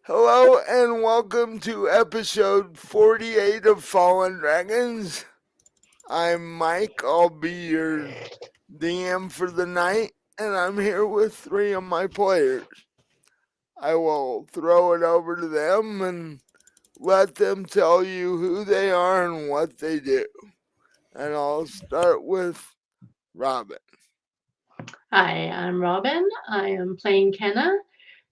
Hello and welcome to episode 48 of Fallen Dragons. I'm Mike, I'll be your DM for the night, and I'm here with three of my players. I will throw it over to them and let them tell you who they are and what they do. And I'll start with Robin. Hi, I'm Robin. I am playing Kenna.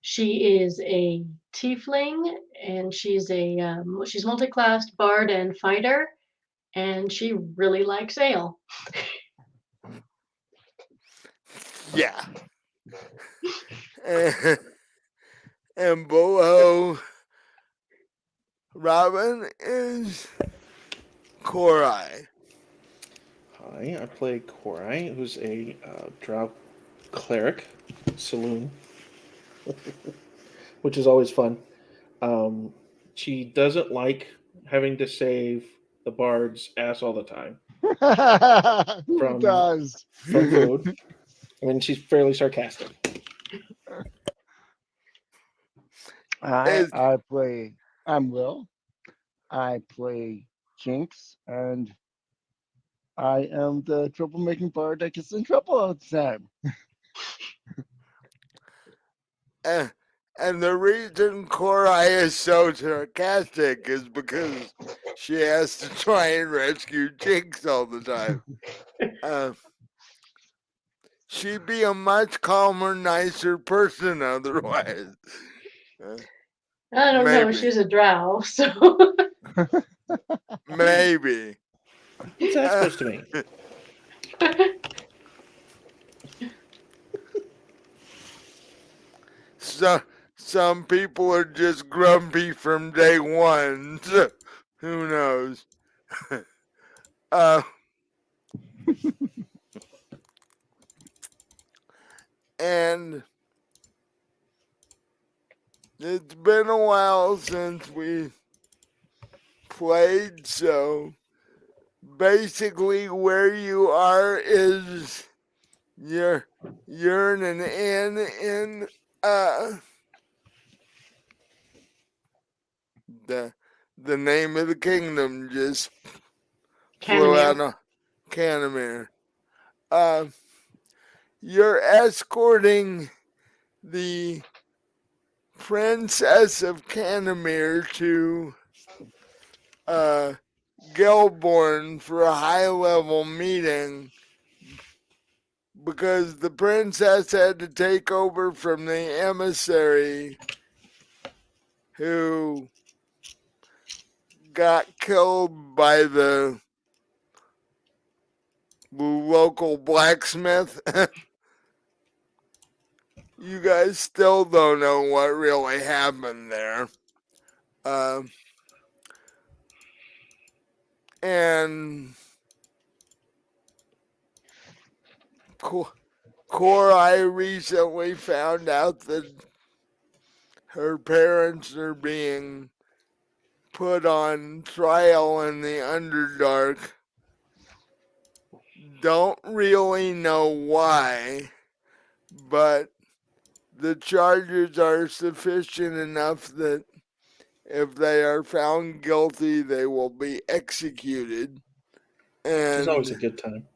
She is a tiefling, and she's multi-classed bard and fighter, and she really likes ale. Yeah. And, and below Robin is Korai. Hi, I play Korai, who's a drow cleric, saloon, which is always fun. Um, she doesn't like having to save the bard's ass all the time Who from does? food. I mean, she's fairly sarcastic. I Is I play. I'm Will. I play Jinx, and I am the troublemaking bard that gets in trouble all the time. And, and the reason Korai is so sarcastic is because she has to try and rescue Jinx all the time. Uh, she'd be a much calmer, nicer person otherwise. Uh, I don't know. maybe. She's a drow, so Maybe. What's that Uh, supposed to mean? so, some people are just grumpy from day one. So who knows? uh, and it's been a while since we played, so basically where you are is you're in an inn in uh the the name of the kingdom just flew Canamere. out of Canamere. Uh you're escorting the princess of Canamere to uh Gelborn for a high level meeting because the princess had to take over from the emissary who got killed by the local blacksmith. You guys still don't know what really happened there. Uh, and Korai recently found out that her parents are being put on trial in the Underdark. Don't really know why, but the charges are sufficient enough that if they are found guilty, they will be executed. Which is always a And, good time.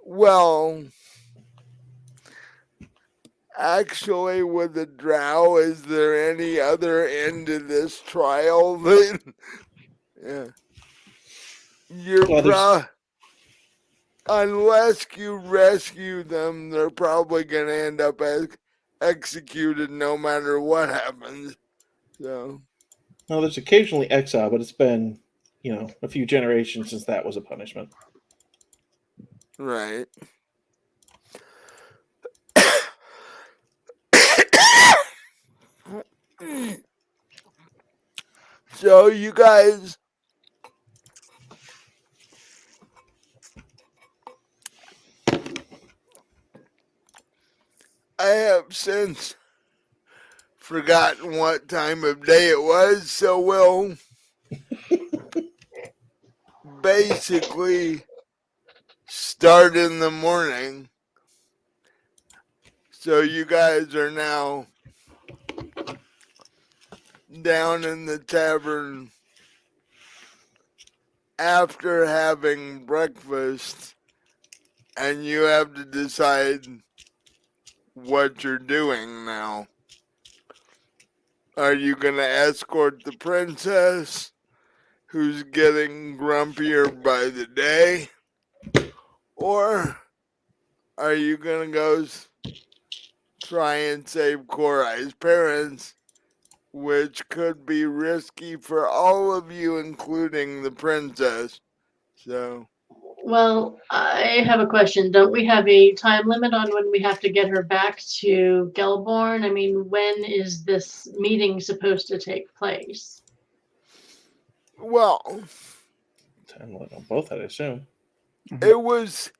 well, actually, with the drow, is there any other end to this trial? Yeah. You're Well, there's unless you rescue them, they're probably going to end up executed no matter what happens. So, there's occasionally exile, but it's been a few generations since that was a punishment. right. So, you guys, I have since forgotten what time of day it was, so we'll basically start in the morning. So, you guys are now down in the tavern after having breakfast, and you have to decide what you're doing now. Are you going to escort the princess, who's getting grumpier by the day? Or are you going to go try and save Korai's parents, which could be risky for all of you, including the princess? So, Well, I have a question. Don't we have a time limit on when we have to get her back to Gelborn? I mean, when is this meeting supposed to take place? well, Time limit on both, I'd assume. it was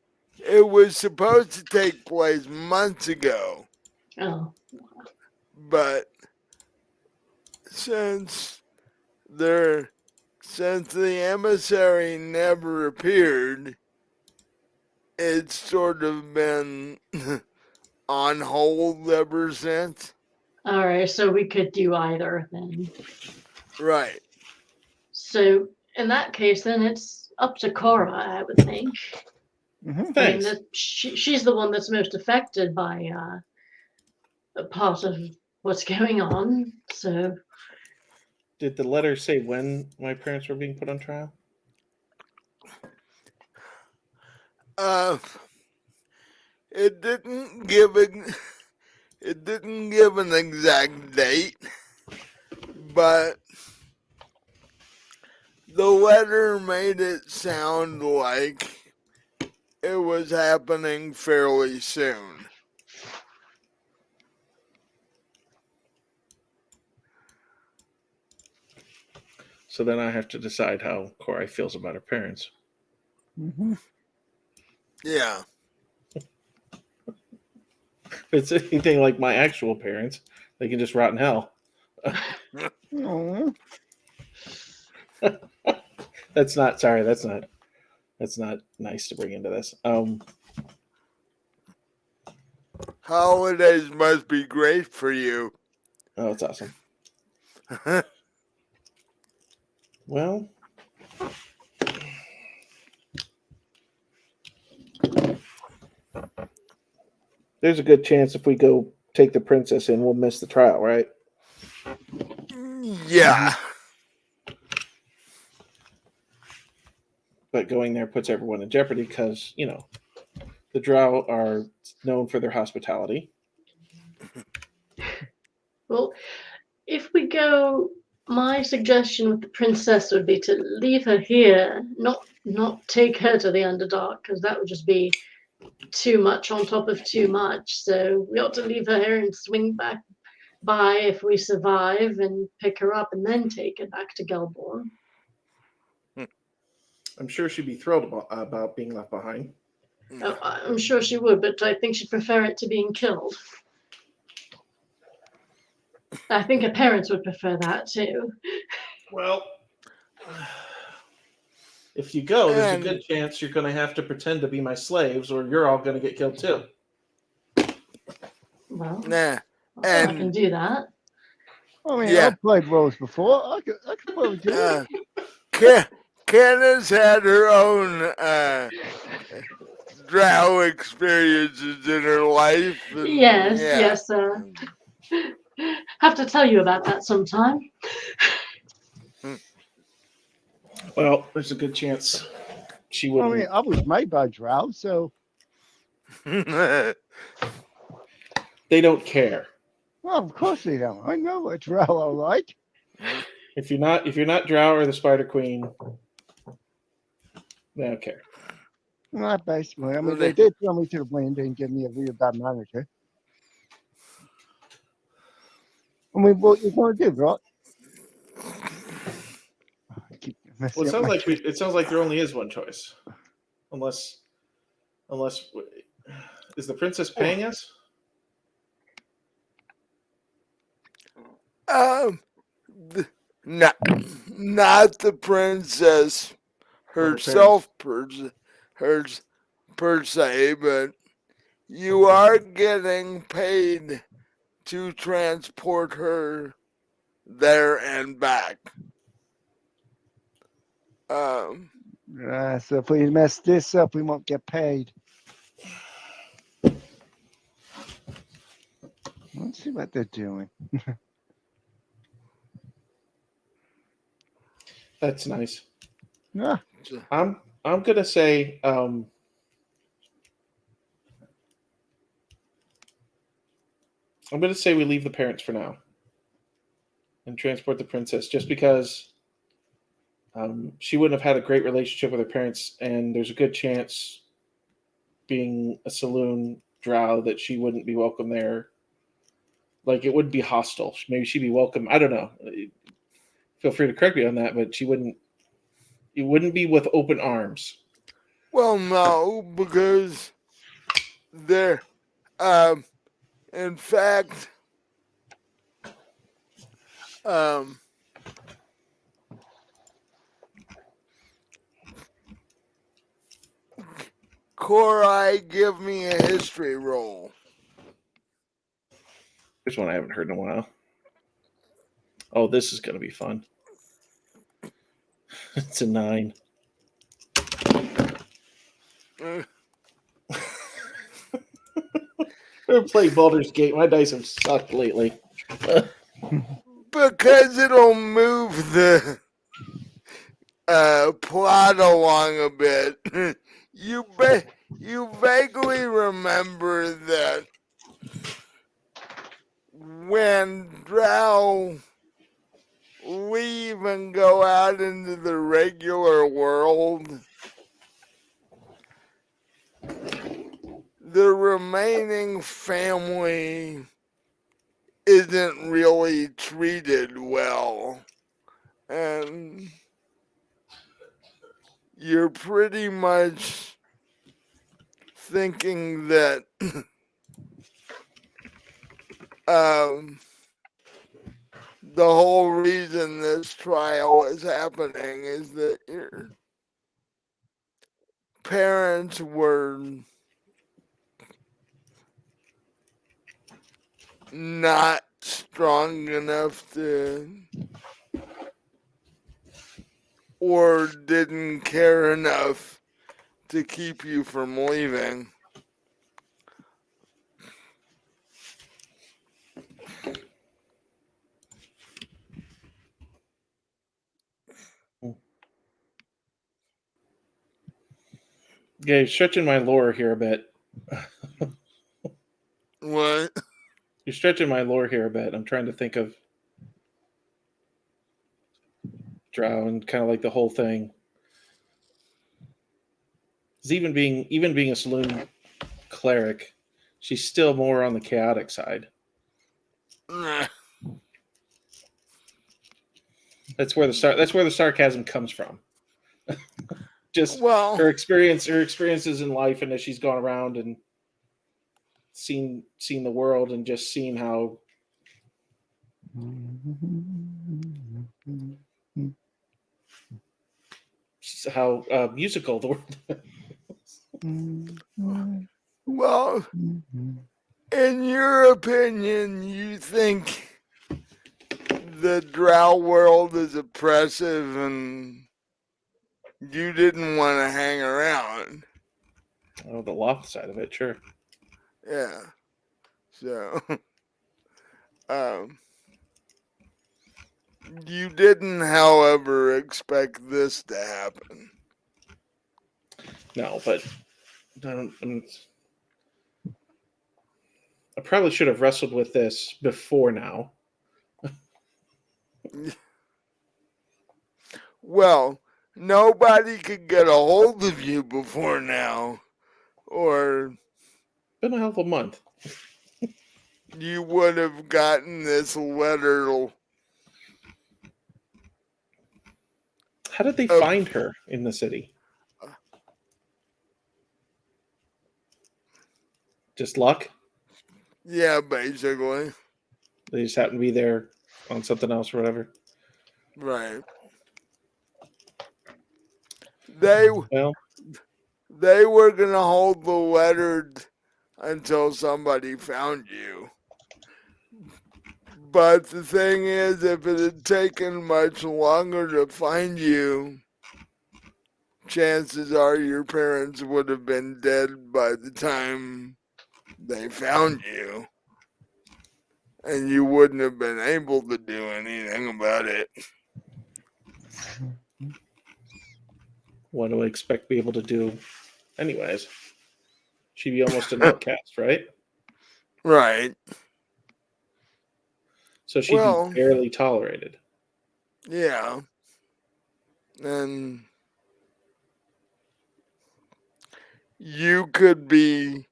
supposed to take place months ago, Oh, but since the emissary never appeared, it's sort of been on hold ever since. all right. So we could do either then. Right. So in that case, then it's up to Cora, I would think. Mhm. I mean, Thanks. that she's the one that's most affected by a part of what's going on. So Did the letter say when my parents were being put on trial? Uh, it didn't give an exact date, but the letter made it sound like it was happening fairly soon. So then I have to decide how Korai feels about her parents. Mhm. Yeah. If it's anything like my actual parents, they can just rot in hell. Aw. That's not sorry, that's not nice to bring into this. Holidays must be great for you. Oh, it's awesome. Well, there's a good chance if we go take the princess in, we'll miss the trial, right? Yeah. But going there puts everyone in jeopardy because, the Drow are known for their hospitality. well, if we go, my suggestion with the princess would be to leave her here, not take her to the Underdark, because that would just be too much on top of too much. So we ought to leave her here and swing back by if we survive and pick her up and then take her back to Gelborn. I'm sure she'd be thrilled about being left behind. Oh, I'm sure she would, but I think she'd prefer it to being killed. I think her parents would prefer that too. Well, if you go, there's a And good chance you're going to have to pretend to be my slaves, or you're all going to get killed too. Well, nah. I can And do that. I mean, yeah. I've played roles before. I could probably do it. Kenna's had her own drow experiences in her life, and Yes, yeah. yes, have to tell you about that sometime. Well, there's a good chance she I wouldn't. mean, I was made by Drow, so They don't care. well, of course they don't. I know what Drow are like. If you're not Drow or the Spider Queen, they don't care. Not basically. I mean, they did throw me to the wind and give me a really bad manager. I mean, what you gonna do, right? I keep messing Well, up my it sounds like there only is one choice, unless is the princess paying us? Not the princess Or her parents? herself per se, but you are getting paid to transport her there and back. So if we mess this up, we won't get paid. Let's see what they're doing. That's nice. Ah, I'm gonna say we leave the parents for now and transport the princess, just because she wouldn't have had a great relationship with her parents, and there's a good chance, being a saloon drow, that she wouldn't be welcome there. Like, it would be hostile. Maybe she'd be welcome. I don't know. Feel free to correct me on that, but she wouldn't. It wouldn't be with open arms. Well, no, because there, in fact, Korai, give me a history roll. Here's one I haven't heard in a while. Oh, this is going to be fun. It's a 9. Uh, I've played Baldur's Gate. My dice have sucked lately. Because it'll move the plot along a bit. you vaguely remember that when drow leave and go out into the regular world, the remaining family isn't really treated well. And you're pretty much thinking that the whole reason this trial is happening is that your parents were not strong enough to, or didn't care enough to keep you from leaving. Okay, stretching my lore here a bit. What? You're stretching my lore here a bit. I'm trying to think of drow and kind of like the whole thing. 'Cause even being a saloon cleric, she's still more on the chaotic side. Nah. That's where the sarcasm comes from. Just Well, her experiences in life, and as she's gone around and seen the world, and just seen how musical the world is. well, in your opinion, you think the drow world is oppressive and you didn't want to hang around. Oh, the loft side of it, sure. Yeah. So, you didn't, however, expect this to happen. No, but I probably should have wrestled with this before now. Well, nobody could get a hold of you before now, or Been a hell of a month. you would have gotten this letter. How did they find her in the city? Just luck? Yeah, basically. They just happened to be there on something else or whatever. Right. They Well, were gonna hold the letter until somebody found you. But the thing is, if it had taken much longer to find you, chances are your parents would have been dead by the time they found you. And you wouldn't have been able to do anything about it. What do I expect to be able to do anyways? She'd be almost an outcast, right? Right. So she'd Well, be barely tolerated. yeah. And you could be,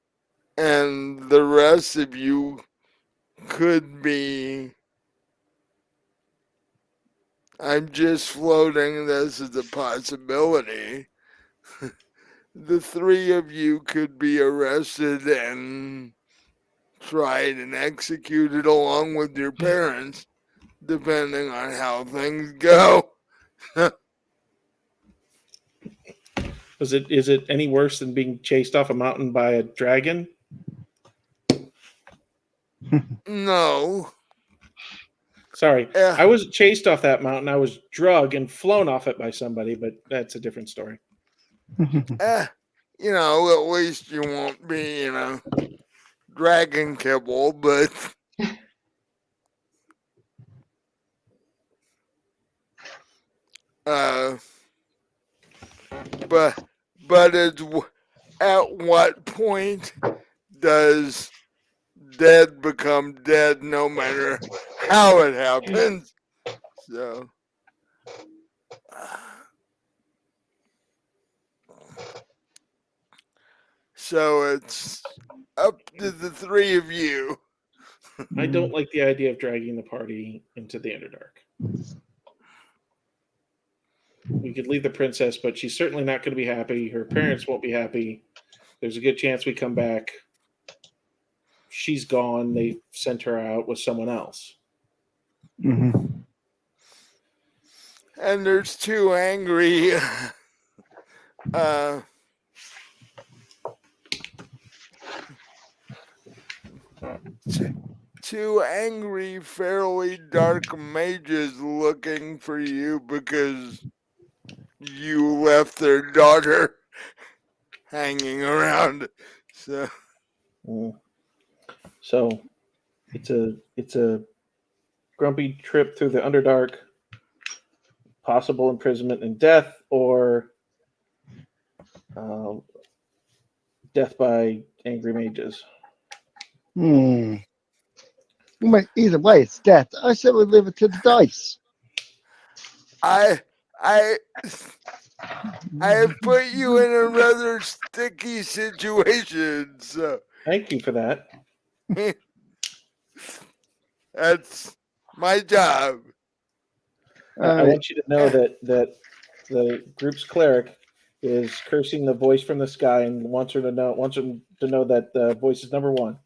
and the rest of you could be. I'm just floating this as a possibility. The three of you could be arrested and tried and executed along with your parents, depending on how things go. Is it any worse than being chased off a mountain by a dragon? No. Sorry, Eh, I wasn't chased off that mountain. I was drugged and flown off it by somebody, but that's a different story. at least you won't be, dragon kibble, but uh, but at what point does dead become dead, no matter how it happens? So it's up to the three of you. I don't like the idea of dragging the party into the Underdark. We could leave the princess, but she's certainly not going to be happy. Her parents won't be happy. There's a good chance we come back. She's gone. They sent her out with someone else. Mhm. And there's two angry two angry, fairly dark mages looking for you because you left their daughter hanging around. So Mm. So it's a grumpy trip through the Underdark, possible imprisonment and death, or um, death by angry mages. Hmm. Either way, it's death. I said we leave it to the dice. I I have put you in a rather sticky situation, so Thank you for that. that's my job. I want you to know that the group's cleric is cursing the voice from the sky and wants him to know that the voice is number one.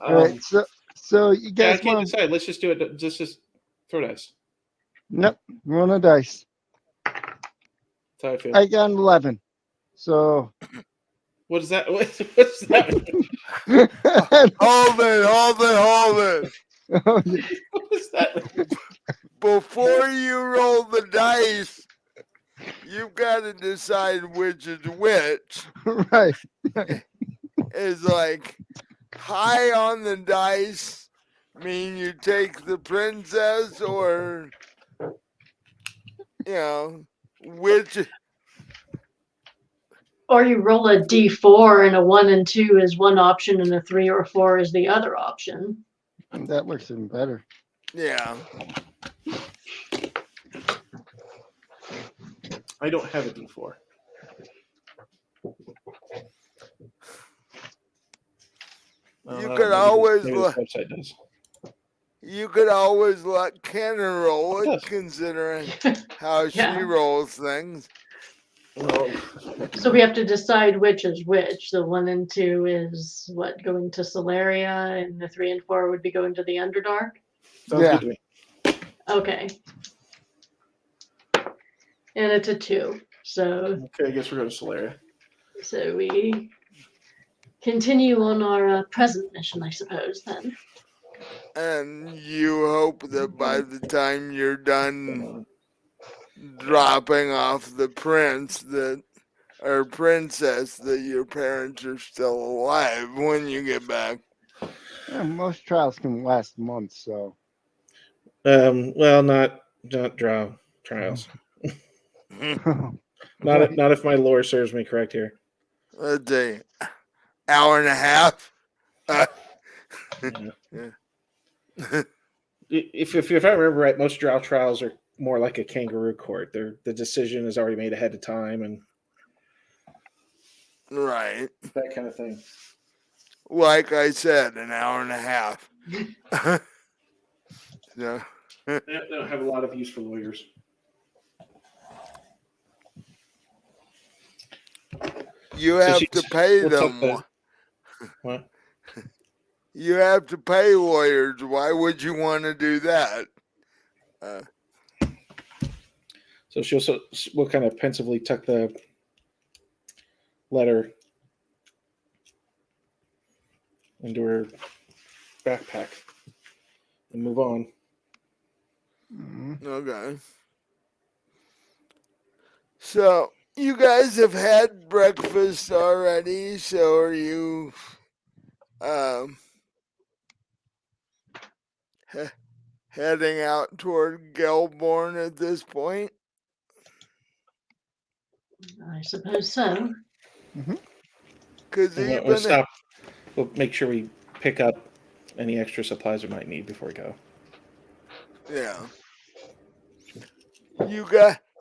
All right, so you Yeah, I guys can't want? decide. Let's just do it. Just throw dice. Nope, roll a dice. That's how I feel. I got an 11. So What is that? What's that mean? Hold it. What is that mean? Before you roll the dice, you've got to decide which is which. right. Is like high on the dice mean you take the princess, or which? Or you roll a d4 and a 1 and 2 is one option and a 3 or 4 is the other option. That works even better. Yeah. I don't have a D4. You could always maybe this website does. You could always let Kenna roll it, Yes. considering how she Yeah. rolls things. No. So we have to decide which is which. The 1 and 2 is what, going to Solaria, and the 3 and 4 would be going to the Underdark? Sounds Yeah. good to me. Okay. And it's a 2. So Okay, I guess we're going to Solaria. we continue on our present mission, I suppose, then. And you hope that by the time you're done dropping off the prince that or princess, that your parents are still alive when you get back. Yeah, most trials can last months, so. Well, not trials. Right. Not if my lore serves me correct here. Let's see, hour and a half. Yeah. Yeah. If I remember right, most drow trials are more like a kangaroo court. The decision is already made ahead of time and Right. that kind of thing. Like I said, an hour and a half. So, They don't have a lot of use for lawyers. you have to pay we'll them. What? You have to pay lawyers. Why would you want to do that? So we'll kind of pensively tuck the letter into her backpack and move on. Okay. So, you guys have had breakfast already, so are you heading out toward Gelborn at this point? I suppose so. Because And when we even stop, we'll make sure we pick up any extra supplies we might need before we go. yeah,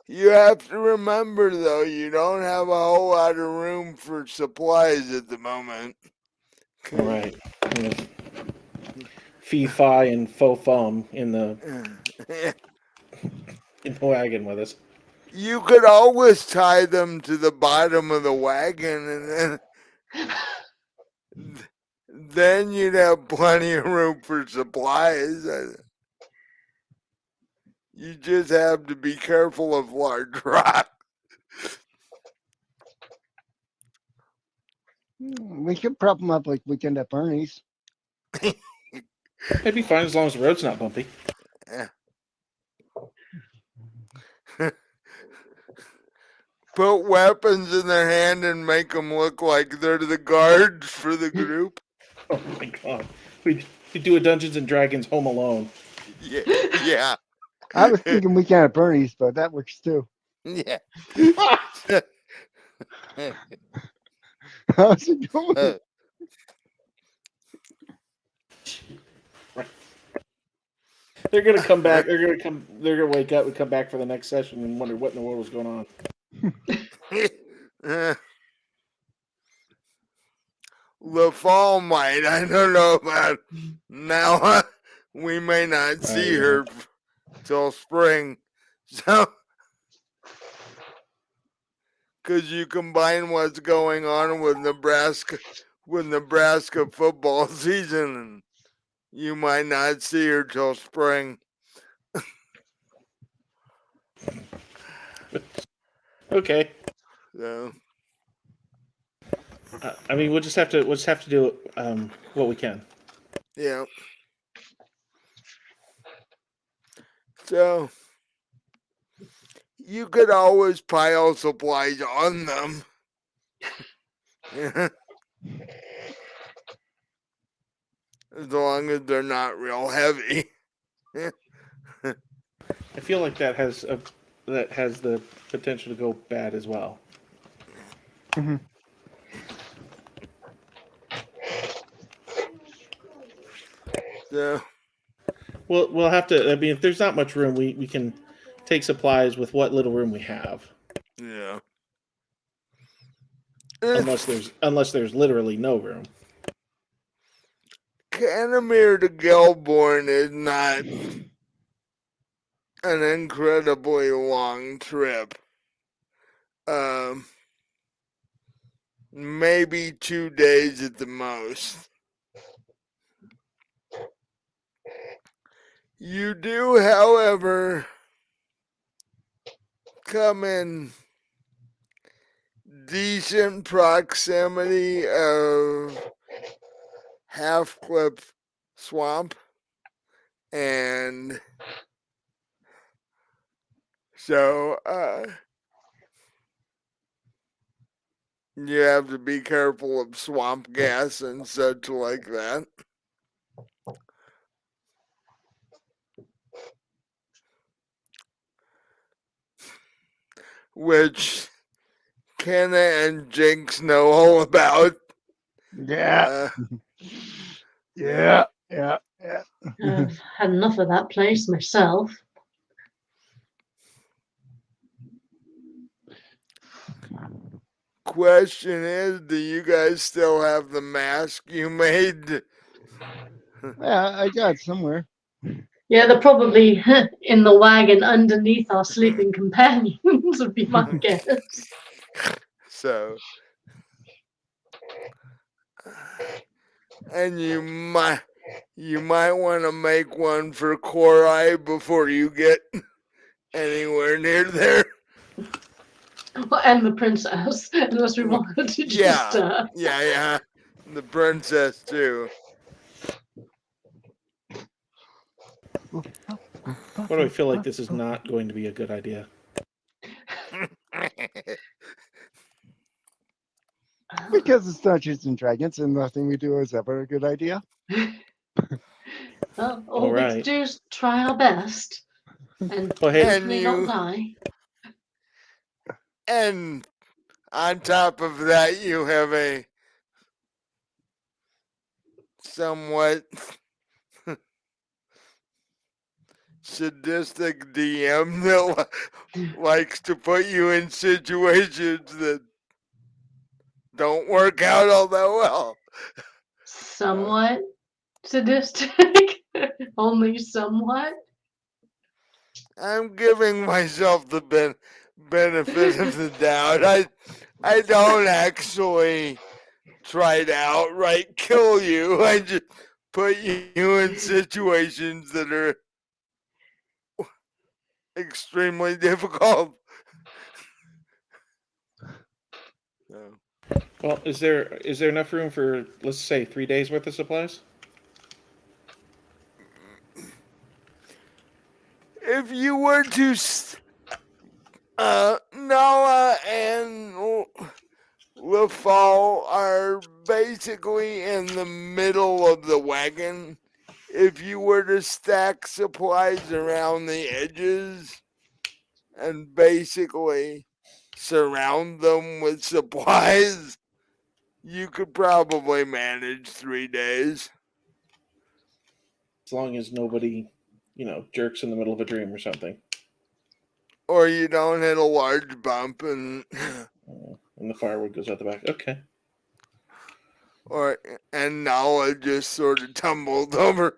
you have to remember though, you don't have a whole lot of room for supplies at the moment. All right. Fee, fi, and faux fum in the wagon with us. You could always tie them to the bottom of the wagon, and then you'd have plenty of room for supplies. You just have to be careful of large rocks. We could prop them up like Weekend at Bernie's. It'd be fine as long as the road's not bumpy. Put weapons in their hand and make them look like they're the guards for the group. Oh my god. We do a Dungeons and Dragons Home Alone. Yeah. I was thinking Weekend at Bernie's, but that works too. Yeah. How's it going? They're gonna come back. They're gonna wake up and come back for the next session and wonder what in the world was going on. The fall might. I don't know about now. We may not see her till spring. So, because you combine what's going on with Nebraska football season, and you might not see her till spring. Okay. So, I mean, we'll just have to do what we can. yeah. So, you could always pile supplies on them. As long as they're not real heavy. I feel like that has the potential to go bad as well. Mm-hmm. So, We'll have to. I mean, if there's not much room, we can take supplies with what little room we have. yeah. Unless there's literally no room. Canamere to Gelborn is not an incredibly long trip. Maybe 2 days at the most. You do, however, come in decent proximity of Half Cliff Swamp, and so you have to be careful of swamp gas and such like that. Which Kenna and Jinx know all about. Yeah, Uh, yeah, yeah. I've had enough of that place myself. question is, do you guys still have the mask you made? Yeah, I got it somewhere. Yeah, they're probably in the wagon underneath our sleeping companions, would be my guess. So, and you might want to make one for Korai before you get anywhere near there. And the princess, unless we wanted to just. Yeah. The princess too. Why do I feel like this is not going to be a good idea? Because it's Dungeons and Dragons, and nothing we do is ever a good idea. Well, all All we right. can do is try our best, and Well, hey, And hopefully not you, die. and on top of that, you have a somewhat sadistic DM that likes to put you in situations that don't work out all that well. Somewhat sadistic, only somewhat. I'm giving myself the benefit of the doubt. I don't actually try to outright kill you. I just put you in situations that are extremely difficult. So, well, is there enough room for, let's say, 3 days worth of supplies? if you were to, Noah and LaFall are basically in the middle of the wagon. If you were to stack supplies around the edges and basically surround them with supplies, you could probably manage 3 days. As long as nobody, jerks in the middle of a dream or something. Or you don't hit a large bump and And the firewood goes out the back. Okay. and Nala just sort of tumbled over.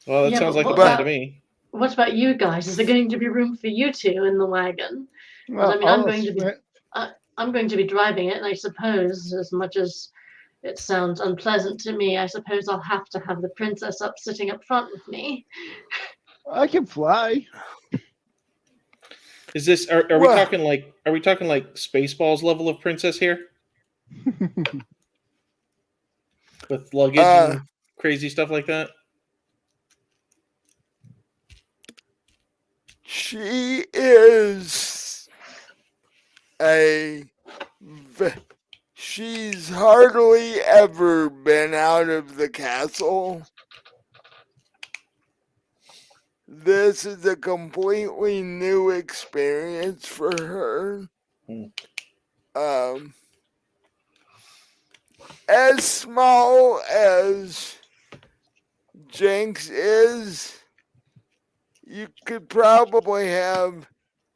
Well, that Yeah, sounds but like a what plan to about me. what about you guys? Is there going to be room for you two in the wagon? Because Well, I mean, all of us went. I'm going to be driving it, and I suppose, as much as it sounds unpleasant to me, I suppose I'll have to have the princess sitting up front with me. I can fly. Is this are we Well, talking like Spaceballs level of princess here with luggage and crazy stuff like that? she is a. She's hardly ever been out of the castle. This is a completely new experience for her. Hmm. As small as Jinx is, you could probably have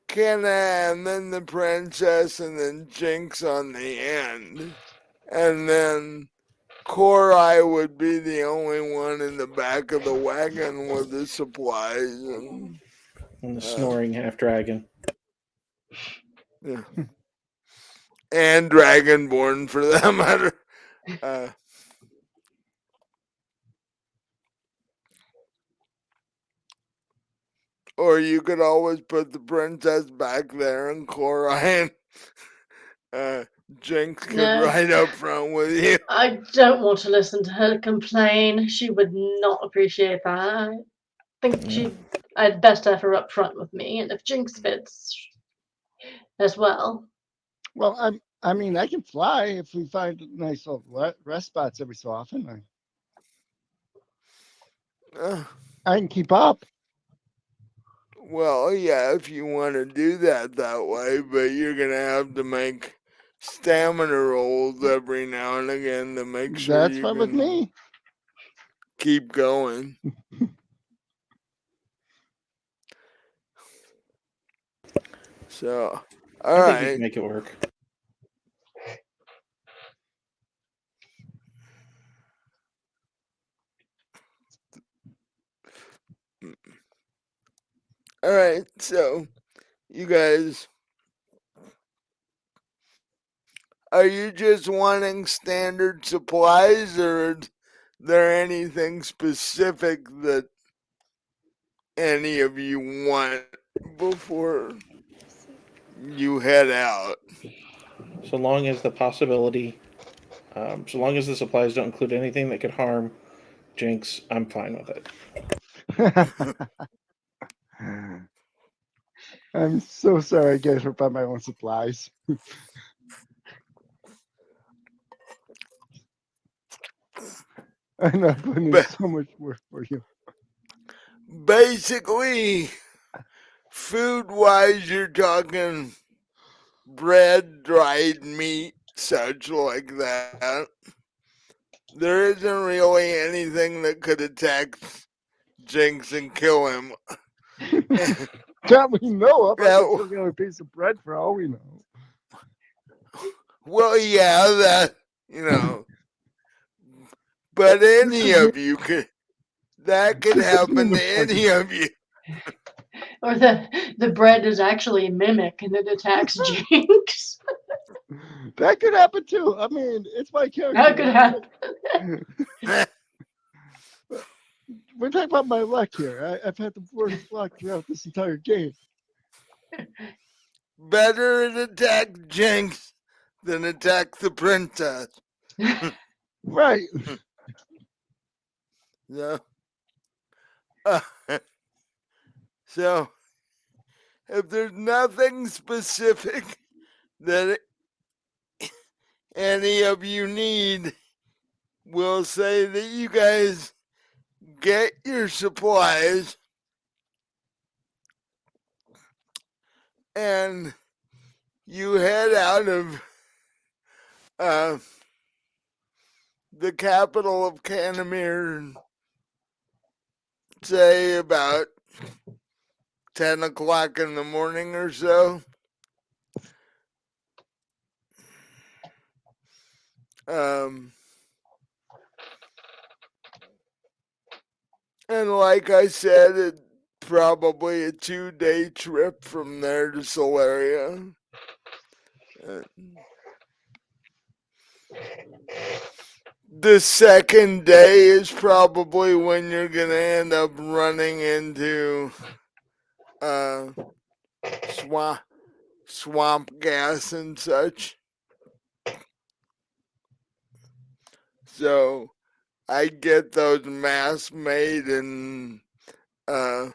Kenna and then the princess and then Jinx on the end. And then Korai would be the only one in the back of the wagon with the supplies And the snoring half dragon. yeah. And Dragonborn for that matter. Or you could always put the princess back there and Corian, Jinx could No, ride up front with you. I don't want to listen to her complain. She would not appreciate that. I think I'd best have her up front with me, and if Jinx fits as well. Well, I mean, I can fly if we find nice little rest spots every so often. Uh, I can keep up. well, yeah, if you want to do that way, but you're going to have to make stamina rolls every now and again to make sure That's you fine with can me. keep going. So, all I think you can right. make it work. All right. So, you guys, are you just wanting standard supplies, or is there anything specific that any of you want before you head out? So long as the possibility, so long as the supplies don't include anything that could harm Jinx, I'm fine with it. I'm so sorry I get hurt by my own supplies. I'm not putting in But so much work for you. basically, food wise, you're talking bread, dried meat, such like that. There isn't really anything that could attack Jinx and kill him. That we know of. I could That, cook out a piece of bread for all we know. well, yeah, that, you know, but This any doesn't mean, of you could, that could this doesn't mean happen we're to fighting. any of you. Or the bread is actually a mimic and it attacks Jinx. That could happen too. I mean, it's my That character, could right? happen. We're talking about my luck here. I've had the worst luck throughout this entire game. Better it attack Jinx than attack the princess. Right. So, uh, so if there's nothing specific that any of you need, we'll say that you guys get your supplies and you head out of uh, the capital of Canamir, say about 10 o'clock in the morning or so. Um, and like I said, it's probably a 2-day trip from there to Solaria. The second day is probably when you're gonna end up running into uh, swamp gas and such. So I get those masks made and uh,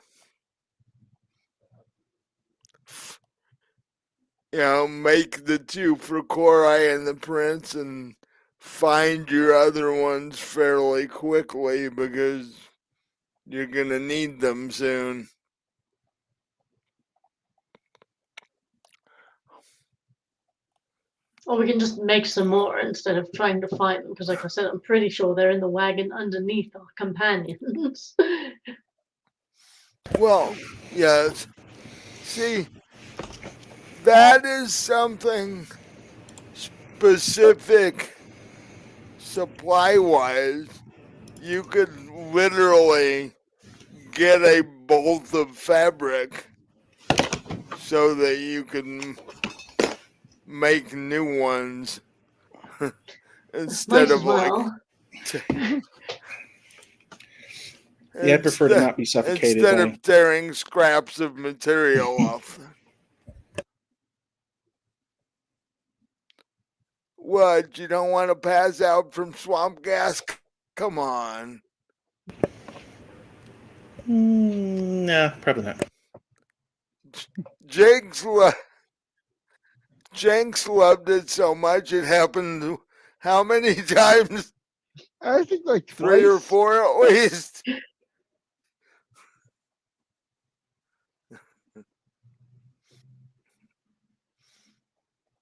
make the two for Korai and the Prince and find your other ones fairly quickly because you're gonna need them soon. Or we can just make some more instead of trying to find them, because like I said, I'm pretty sure they're in the wagon underneath our companions. Well, yes. See, that is something specific supply wise. You could literally get a bolt of fabric so that you can make new ones Might instead as of like well. t- Yeah, I'd prefer to instead, not be suffocated instead by. of tearing scraps of material off. What, you don't want to pass out from swamp gas? Come on. Nah, probably not. Jenks, lo- Jenks loved it so much it happened how many times? I think like 3 or 4 at least.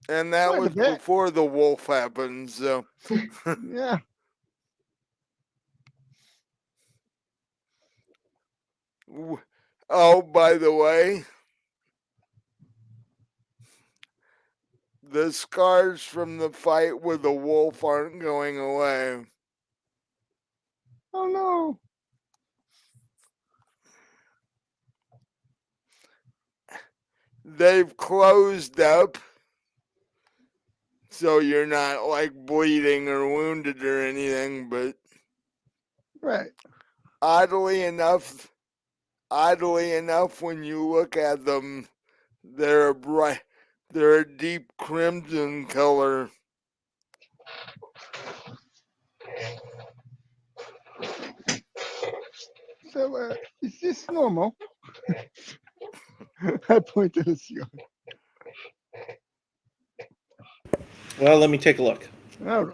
And that Quite a was bit. before the wolf happened, so. Yeah. Oh, by the way, the scars from the fight with the wolf aren't going away. Oh no. They've closed up, so you're not like bleeding or wounded or anything, but Right. oddly enough, when you look at them, they're a deep crimson color. So is this normal? I point to the ceiling. Well, let me take a look. Oh,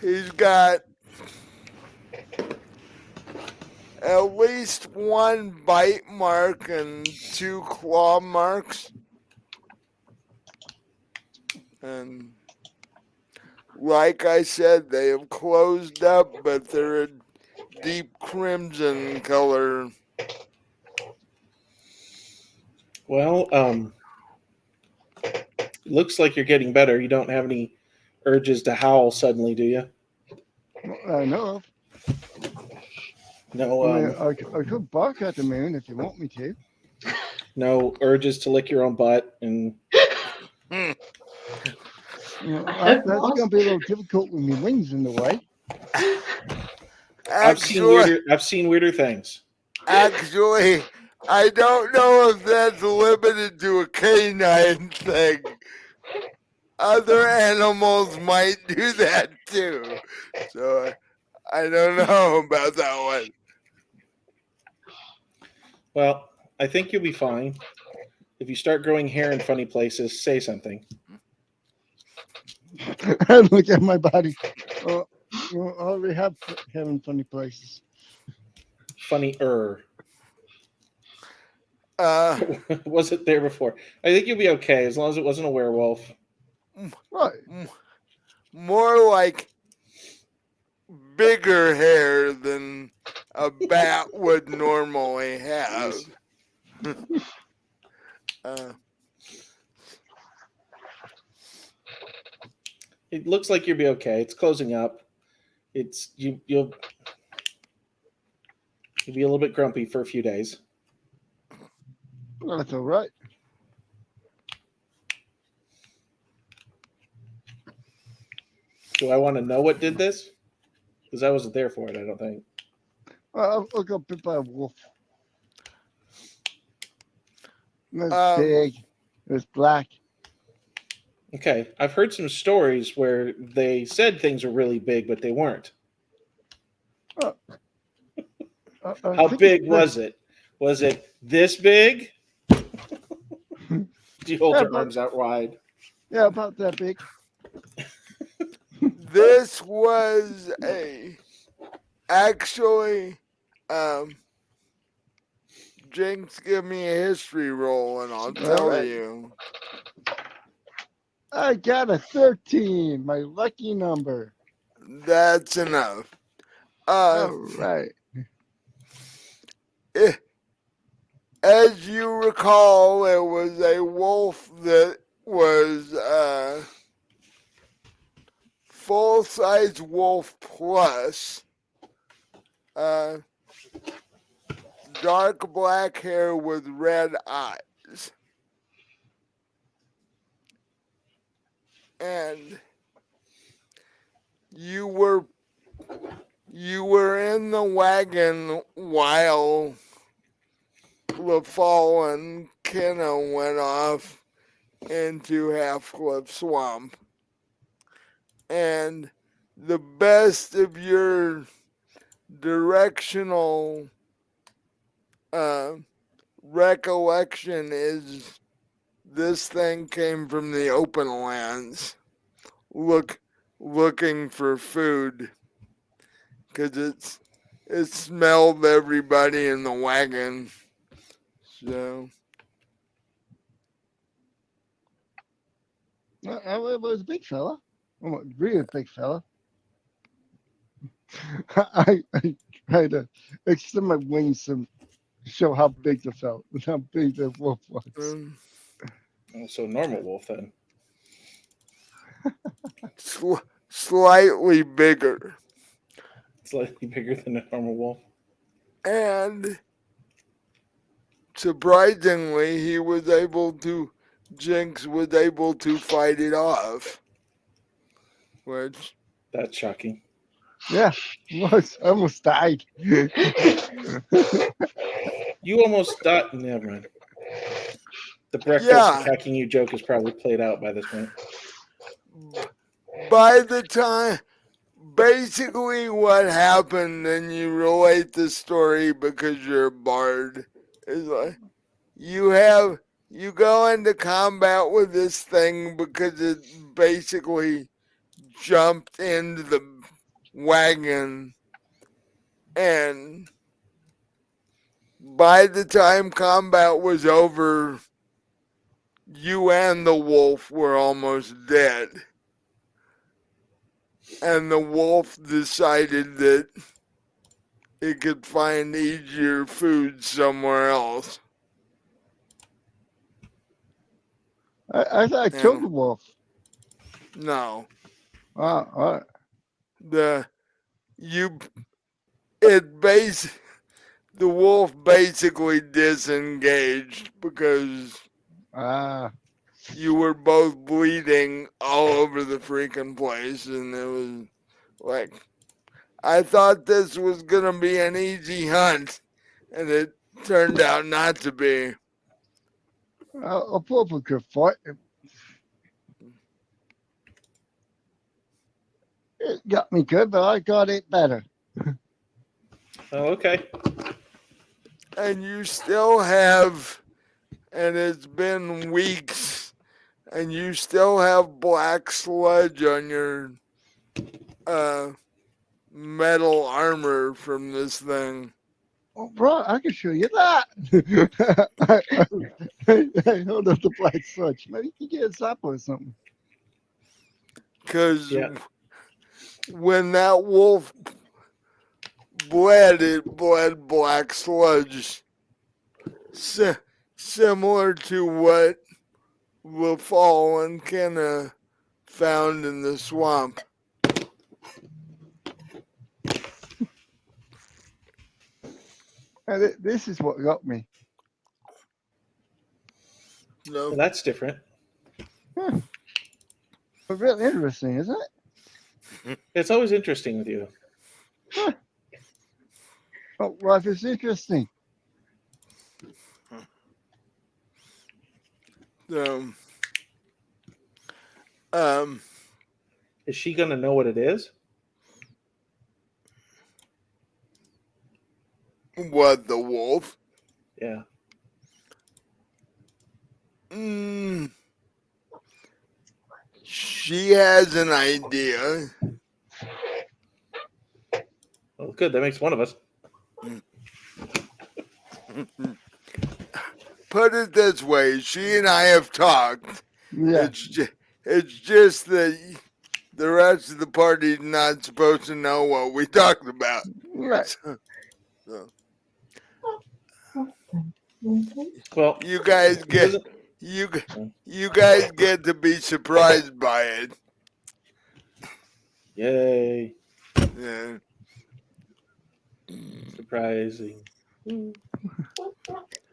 He's got at least one bite mark and 2 claw marks. And like I said, they have closed up, but they're a deep crimson color. Well, looks like you're getting better. You don't have any urges to howl suddenly, do you? I know of. No, I mean, I could bark at the moon if you want me to. no urges to lick your own butt and. Hmm. That's going to be a little difficult with my wings in the way. Actually, I've seen weirder things. actually, I don't know if that's limited to a canine thing. Other animals might do that too. So I don't know about that one. Well, I think you'll be fine. If you start growing hair in funny places, say something. I look at my body. I already have hair in funny places. Funny-er. Uh, Was it there before? I think you'll be okay as long as it wasn't a werewolf. Right. more like bigger hair than a bat would normally have. Uh, It looks like you'll be okay. It's closing up. You'll be a little bit grumpy for a few days. Well, that's all right. Do I want to know what did this? Because I wasn't there for it. I don't think. Well, I got bit by a wolf. It was Um, big. It was black. Okay, I've heard some stories where they said things were really big, but they weren't. I How think big it's was it? Was it this big? Do you hold Yeah, your about, arms out wide? yeah, about that big. this was actually Jinx, give me a history roll and I'll All tell right. you. I got a 13, my lucky number. That's enough. All right. Eh, as you recall, it was a wolf that was full size wolf plus uh, dark black hair with red eyes. And you were you were in the wagon while LaFall and Kenna went off into Half Cliff Swamp. And the best of your directional recollection is this thing came from the open lands looking for food because it smelled everybody in the wagon. So I was a big fella. I'm a really big fella. I tried to extend my wings to show how big the felt, how big the wolf was. So normal wolf then. Slightly bigger. Slightly bigger than a normal wolf. And surprisingly, Jinx was able to fight it off. Which, That's shocking. Yeah, I almost died. You almost died. Never mind. The breakfast yeah, attacking you joke is probably played out by this point. by the time, basically what happened, and you relate the story because you're a bard, is like, you go into combat with this thing because it basically jumped into the wagon, and by the time combat was over, you and the wolf were almost dead. And the wolf decided that it could find easier food somewhere else. I thought I killed the wolf. No. Oh, The it base the wolf basically disengaged because you were both bleeding all over the freaking place, and it was like, I thought this was gonna be an easy hunt, and it turned out not to be. a wolf was good fight. It got me good, but I got it better. Oh, okay. And you still have, and it's been weeks, and you still have black sludge on your metal armor from this thing. Oh, bro, I can show you that. I hold up the black sludge. Maybe you can get a sample or something. Because Yeah. when that wolf bled, it bled black sludge. Similar to what LaFall and Kenna found in the swamp. And this is what got me. No. Well, that's different. But really interesting, isn't it? It's always interesting with you. Oh, life is interesting. Is she going to know what it is? What, the wolf? Yeah. She has an idea. Well, good. That makes one of us. Put it this way, she and I have talked. Yeah. It's just that the rest of the party's not supposed to know what we talked about. Right. So, Well, you guys get to be surprised by it. Yay. Yeah. Surprising.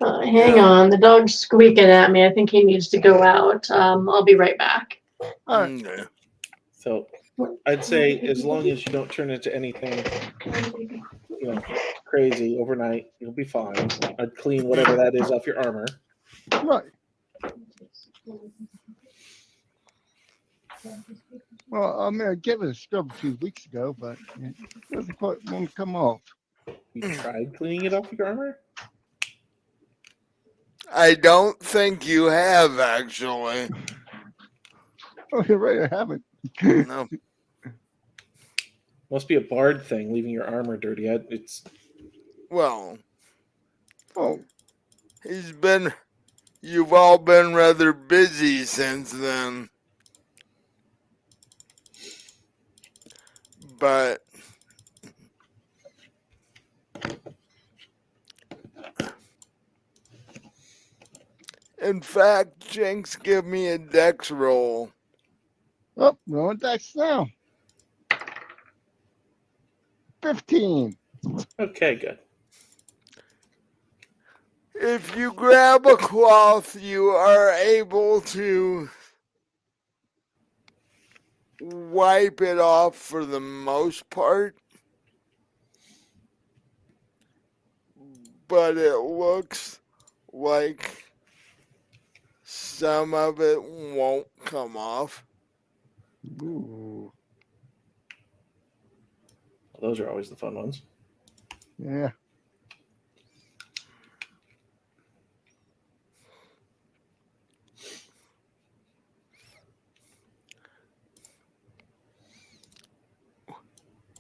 Hang on, the dog's squeaking at me. I think he needs to go out. I'll be right back. All right. Okay. So I'd say as long as you don't turn into anything, crazy overnight, you'll be fine. I'd clean whatever that is off your armor. Right. Well, I mean, I gave it a scrub a few weeks ago, but it doesn't quite want to come off. You tried cleaning it off your armor? I don't think you have, actually. Oh, you're right. I haven't. No. Must be a bard thing, leaving your armor dirty. It's Well, Oh, you've all been rather busy since then. But in fact, Jinx, give me a dex roll. oh, rolling dice now. 15. okay. Good. If you grab a cloth, you are able to wipe it off for the most part. But it looks like some of it won't come off. Ooh. Those are always the fun ones. Yeah.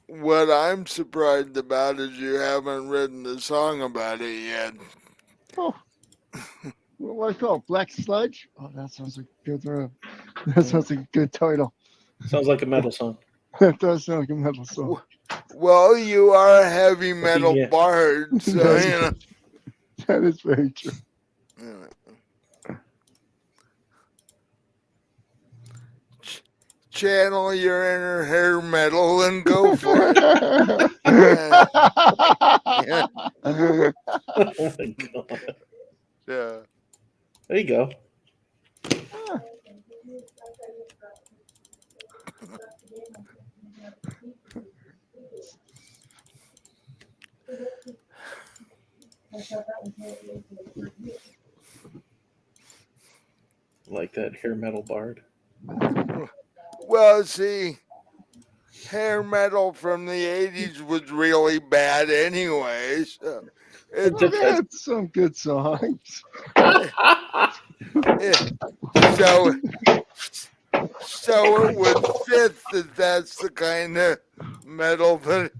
What I'm surprised about is you haven't written the song about it yet. Oh. What do I call it? Black Sludge? Oh, that sounds like a good. That sounds like a good title. Sounds like a metal song. That does sound like a metal song. Well, you are a heavy metal Yeah. bard, so That is very true. Channel your inner hair metal and go for it. Yeah. Oh my god. Yeah. There you go. Like that hair metal bard. Well, see, hair metal from the 80s was really bad anyway. So Well, they had some good songs. so it would fit that that's the kind of metal that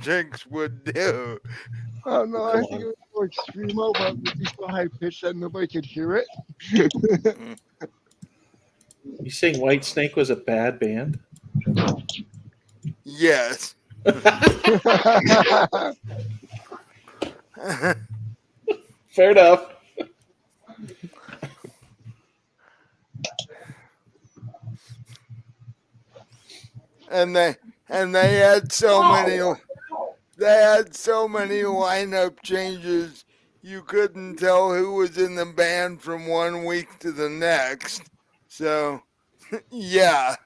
Jinx would do. Oh no, I Come think on. it was more extremo, but it would be so high pitched that nobody could hear it. You saying White Snake was a bad band? Yes. Fair enough. and they had so many lineup changes you couldn't tell who was in the band from one week to the next. So yeah.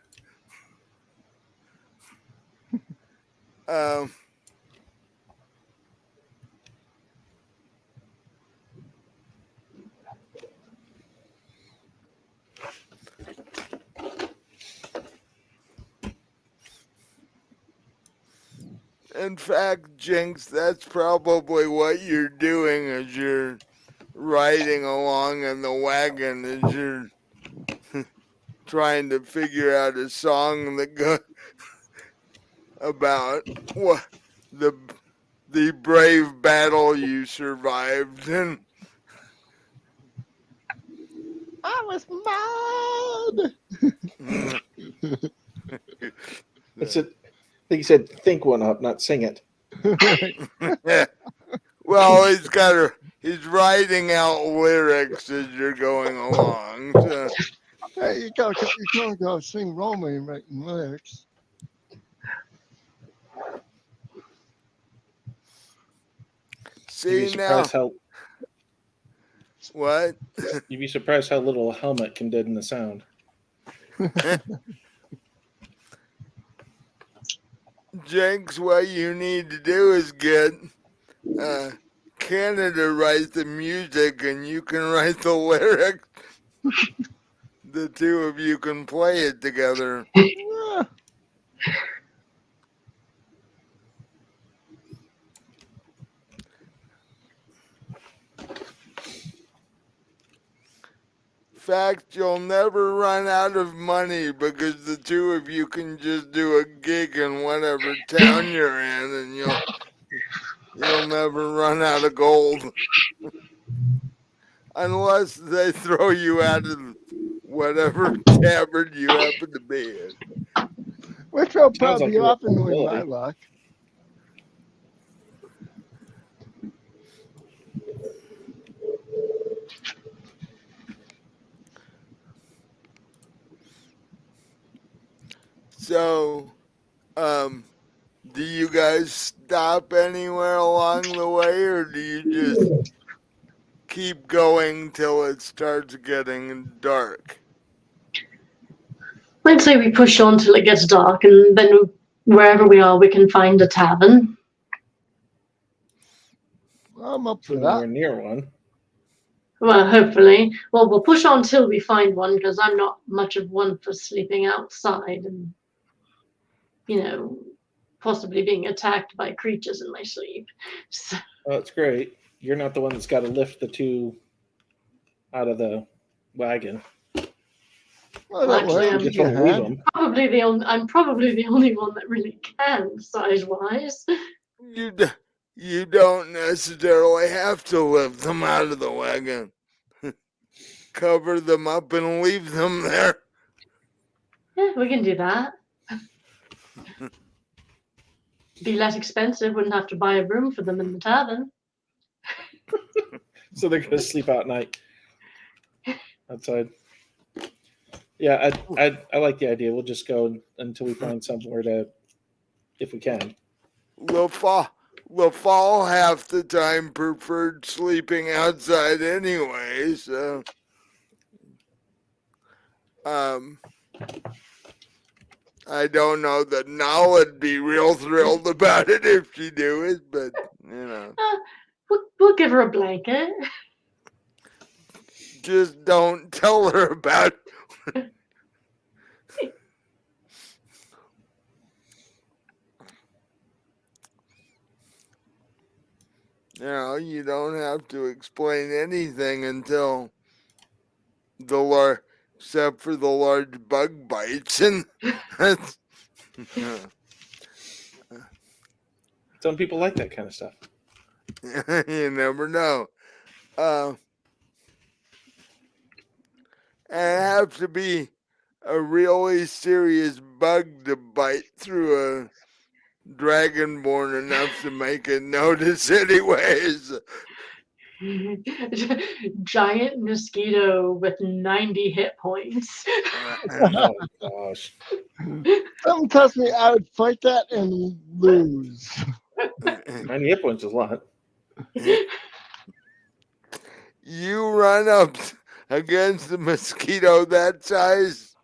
In fact, Jinx, that's probably what you're doing as you're riding along in the wagon, as you're trying to figure out a song that goes about what the brave battle you survived. And I was mad. That's it. I think he said think one up, not sing it. Well, he's writing out lyrics as you're going along. So. Hey, you can't go sing Rowain writing lyrics. See now. What? You'd be surprised how little a helmet can deaden the sound. Jenks, what you need to do is get Canada write the music and you can write the lyrics. The two of you can play it together. Ah, Fact, you'll never run out of money because the two of you can just do a gig in whatever town you're in, and you'll never run out of gold unless they throw you out of whatever tavern you happen to be in. which will Sounds like probably a real often with my possibility. luck. So, do you guys stop anywhere along the way, or do you just keep going till it starts getting dark? I'd say we push on till it gets dark, and then wherever we are, we can find a tavern. I'm up for Assuming that. we're near one. Well, hopefully. Well, we'll push on till we find one, because I'm not much of one for sleeping outside and, possibly being attacked by creatures in my sleep. So, Oh, that's great. You're not the one that's got to lift the two out of the wagon. Well, well, don't actually, worry, I'll You give just you a want to leave hand. them. I'm probably the only one that really can, size-wise. You don't necessarily have to lift them out of the wagon. Cover them up and leave them there. Yeah, we can do that. Be less expensive, wouldn't have to buy a room for them in the tavern. So they're going to sleep out night outside. Yeah, I like the idea. We'll just go until we find somewhere to, if we can. LaFall half the time preferred sleeping outside anyway, so I don't know that Nola'd be real thrilled about it if she knew it, but We'll give her a blanket. just don't tell her about it. You don't have to explain anything until except for the large bug bites, and that's, Some people like that kind of stuff. you never know. And it have to be a really serious bug to bite through a dragonborn enough to make it notice anyways. Giant mosquito with 90 hit points. Oh gosh. Something tells me I would fight that and lose. 90 hit points is a lot. You run up against a mosquito that size,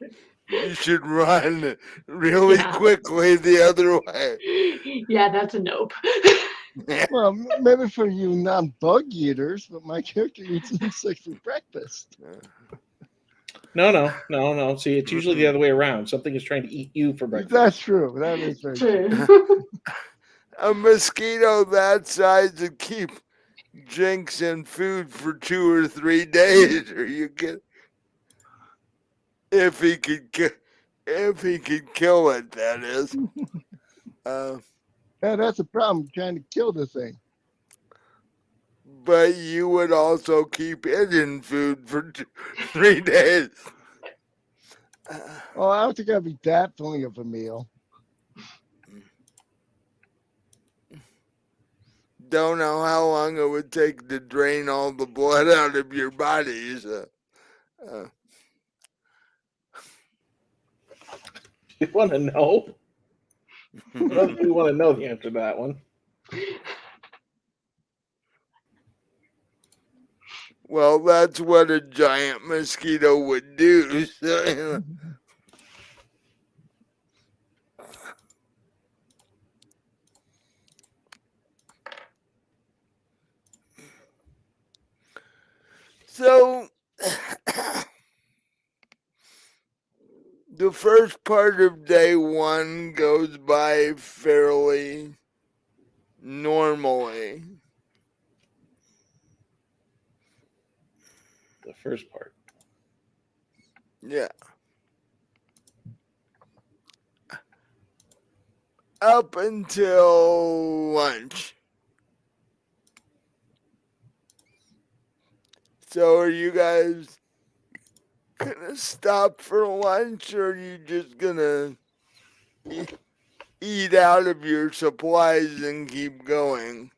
you should run really Yeah. quickly the other way. Yeah, that's a nope. Well, maybe for you non-bug eaters, but my character eats insects for breakfast. No. See, it's usually the other way around. Something is trying to eat you for breakfast. That's true. That is very true. True. A mosquito that size would keep Jinx in food for 2 or 3 days, or you get if he could kill it. That is. Yeah, that's a problem trying to kill the thing. But you would also keep it in food for 3 days. Oh, I don't think I'd be that filling of a meal. Don't know how long it would take to drain all the blood out of your body. So, You want to know? I don't think we want to know the answer to that one. well, that's what a giant mosquito would do. So, So, the first part of day one goes by fairly normally. The first part. Yeah. Up until lunch. So, are you guys gonna stop for lunch, or are you just gonna eat out of your supplies and keep going?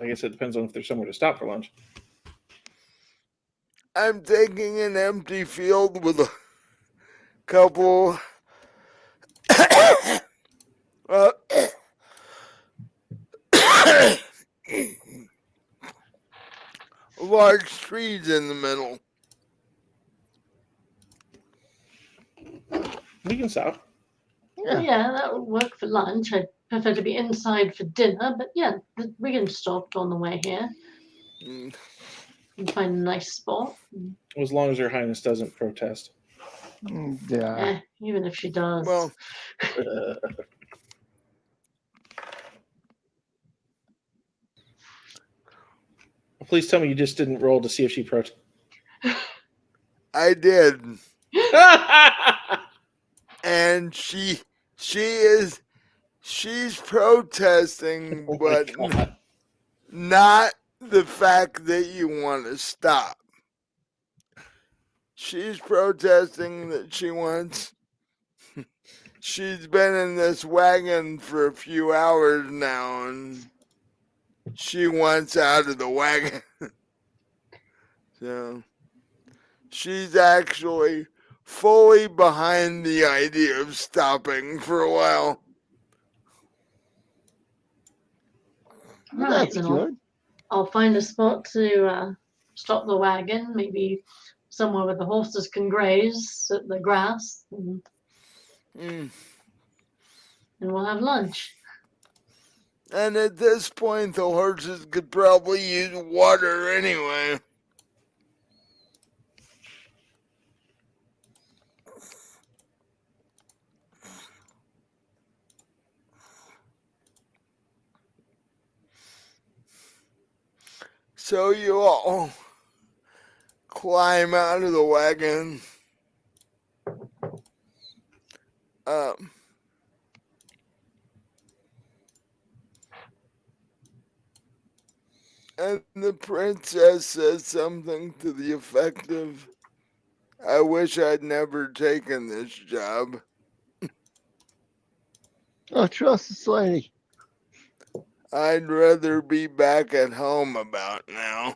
I guess it depends on if there's somewhere to stop for lunch. I'm taking an empty field with a couple uh, large trees in the middle. We can stop. Oh, yeah, that would work for lunch. I'd prefer to be inside for dinner, but yeah, we can stop on the way here Mm, and find a nice spot. As long as Her Highness doesn't protest. Yeah. Even if she does. Well, Please tell me you just didn't roll to see if she protested. I did, and she's protesting, Oh my but God. not the fact that you want to stop. She's protesting that she's been in this wagon for a few hours now, and she wants out of the wagon. So she's actually fully behind the idea of stopping for a while. Right, That's then good. I'll find a spot to stop the wagon, maybe somewhere where the horses can graze at the grass, Mm. and we'll have lunch. And at this point, the horses could probably use water anyway. So you all climb out of the wagon. Um, and the princess says something to the effect of, I wish I'd never taken this job. Oh, trust this lady. I'd rather be back at home about now.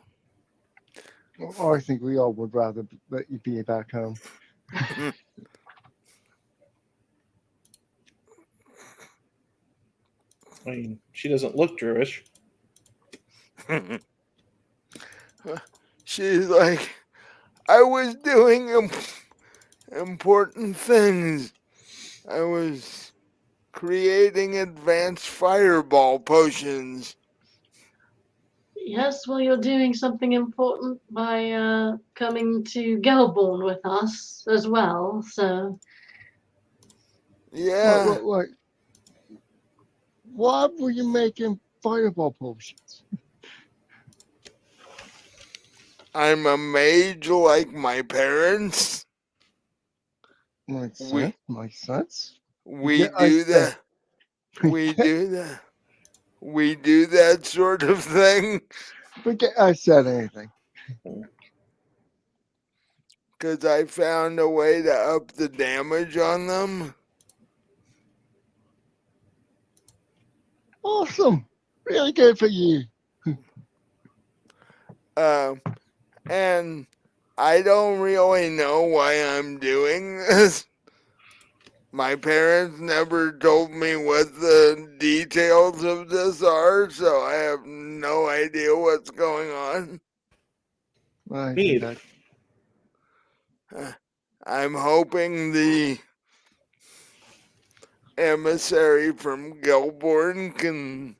Oh, I think we all would rather let you be back home. I mean, she doesn't look Druish. She's like, I was doing important things. I was creating advanced fireball potions. Yes, well, you're doing something important by coming to Gelborn with us as well, so Yeah, What? Why were you making fireball potions? I'm a mage like my parents. Makes We sense. Makes sense. we Forget I do said. that. We do that. We do that sort of thing. Forget I said anything. Because I found a way to up the damage on them. Awesome. Really good for you. And I don't really know why I'm doing this. My parents never told me what the details of this are, so I have no idea what's going on. I Me think either. I'm hoping the emissary from Gelborn can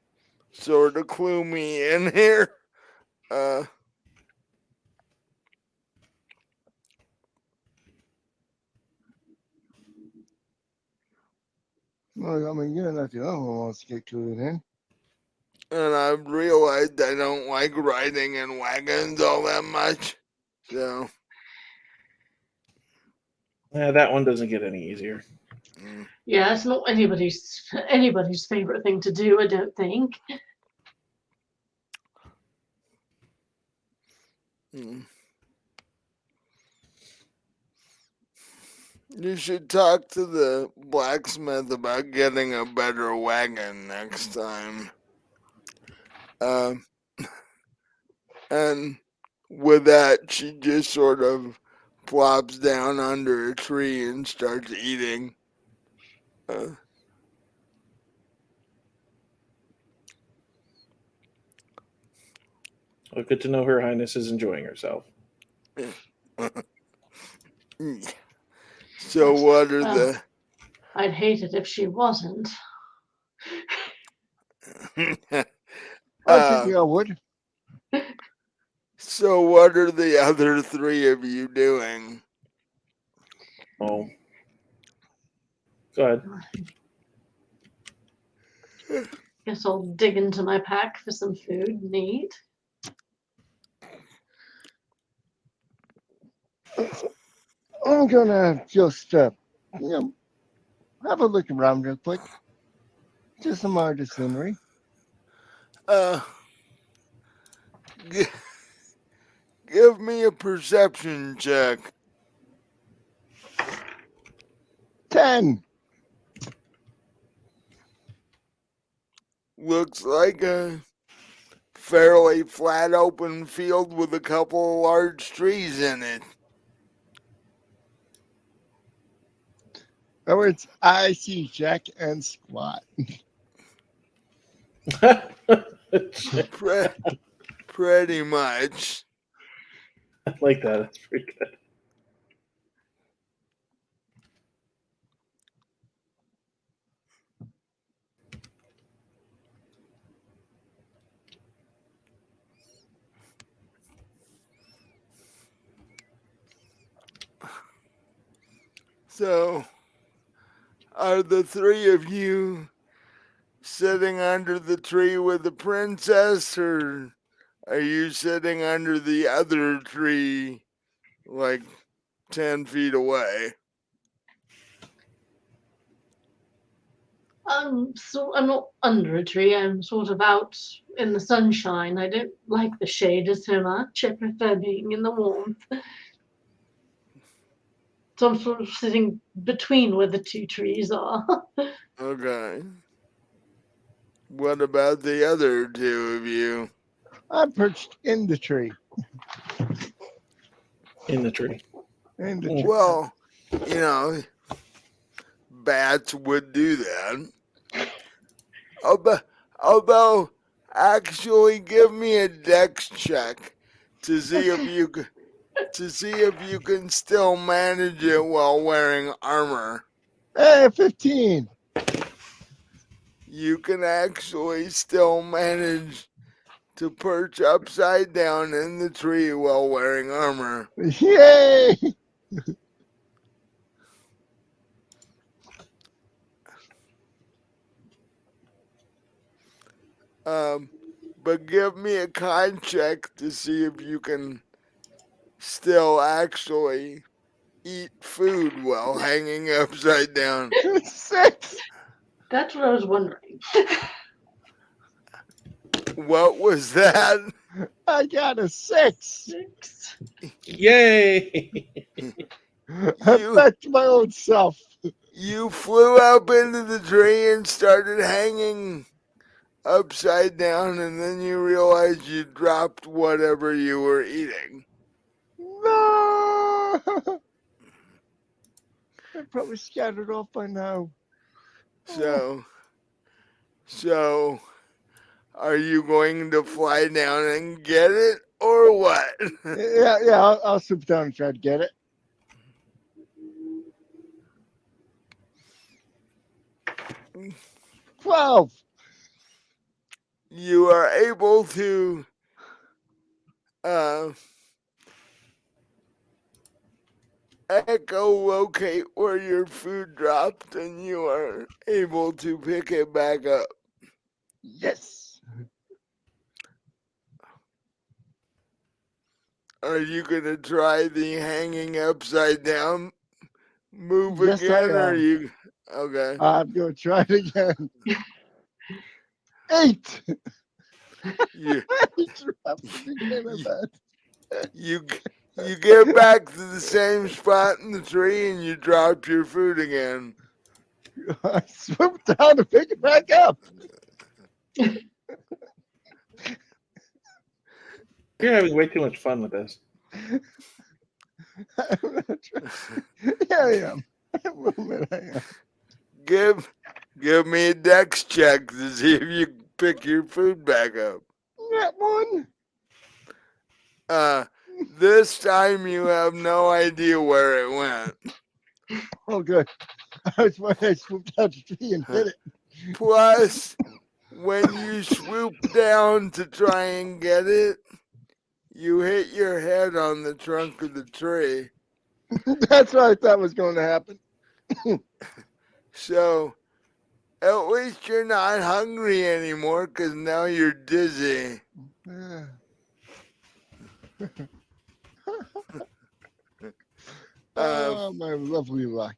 sort of clue me in here. Uh, Well, I mean, you're not the only one who wants to get clued in. and I've realized I don't like riding in wagons all that much. So, That one doesn't get any easier. mm, Yeah, it's not anybody's favorite thing to do, I don't think. mm. You should talk to the blacksmith about getting a better wagon next time. Um, and with that, she just sort of plops down under a tree and starts eating. Uh, Well, good to know Her Highness is enjoying herself. so, what are Well, the I'd hate it if she wasn't. I think uh, I would. so what are the other three of you doing? Oh, go ahead. Guess I'll dig into my pack for some food and eat. I'm gonna just, you know, have a look around real quick. Just some more of the scenery. Uh, g- give me a perception check. 10. Looks like a fairly flat open field with a couple of large trees in it. In other words, I see Jack and Squat. Pre- pretty much. I like that. That's pretty good. So, are the three of you sitting under the tree with the princess, or are you sitting under the other tree, like 10 feet away? So I'm not under a tree. I'm sort of out in the sunshine. I don't like the shade so much. I prefer being in the warmth. So I'm sort of sitting between where the two trees are. Okay. What about the other two of you? I'm perched in the tree. In the tree. In the tree. Well, you know, bats would do that. Although, actually, give me a dex check to see if you can still manage it while wearing armor. Hey, 15. You can actually still manage to perch upside down in the tree while wearing armor. Yay! Um, but give me a con check to see if you can still actually eat food while hanging upside down. 6. That's what I was wondering. What was that? I got a 6. 6. Yay! I You bet my own self. you flew up into the tree and started hanging upside down, and then you realized you dropped whatever you were eating. No! I probably scattered off by now. Oh. So are you going to fly down and get it, or what? Yeah, I'll swoop down and try to get it. Mm. 12. You are able to uh, echolocate where your food dropped and you are able to pick it back up. Yes. Are you gonna try the hanging upside down move Yes, I again, or are am. you okay? I'm going to try it again. 8. You He drops it again, I you bet. you, you get back to the same spot in the tree and you drop your food again. I swoop down to pick it back up. You're having way too much fun with this. I'm not yeah, I am. I will admit I am. Give me a dex check to see if you pick your food back up. That one. Uh, this time you have no idea where it went. Oh, good. That's why I swooped out the tree and hit it. Plus, when you swoop down to try and get it, you hit your head on the trunk of the tree. That's what I thought was going to happen. So, at least you're not hungry anymore because now you're dizzy. Oh, my lovely luck.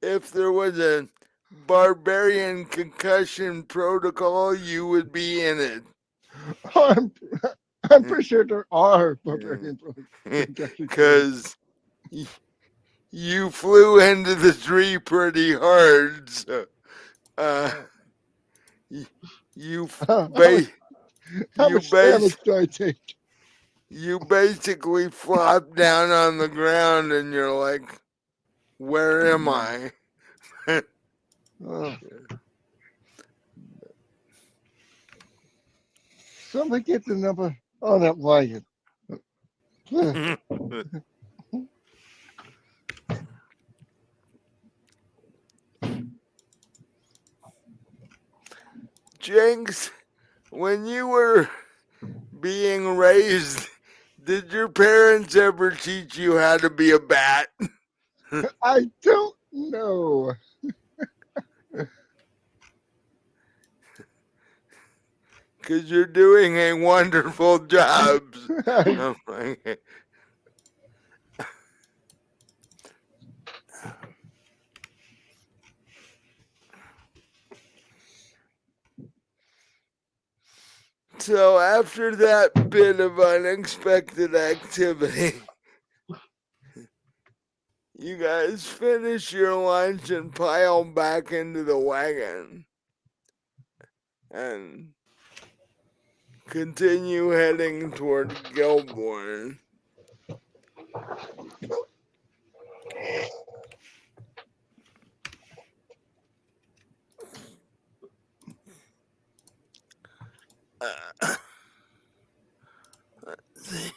If there was a barbarian concussion protocol, you would be in it. Oh, I'm pretty sure there are barbarian concussion Because you flew into the tree pretty hard. So, y- you How ba- you much base damage do I take? you basically flop down on the ground and you're like, where am I? Oh. Somebody get the number on that wagon. Jinx, when you were being raised, did your parents ever teach you how to be a bat? I don't know. Because you're doing a wonderful job. I, Oh my God. So after that bit of unexpected activity, you guys finish your lunch and pile back into the wagon and continue heading toward Gilborn. Uh, let's see.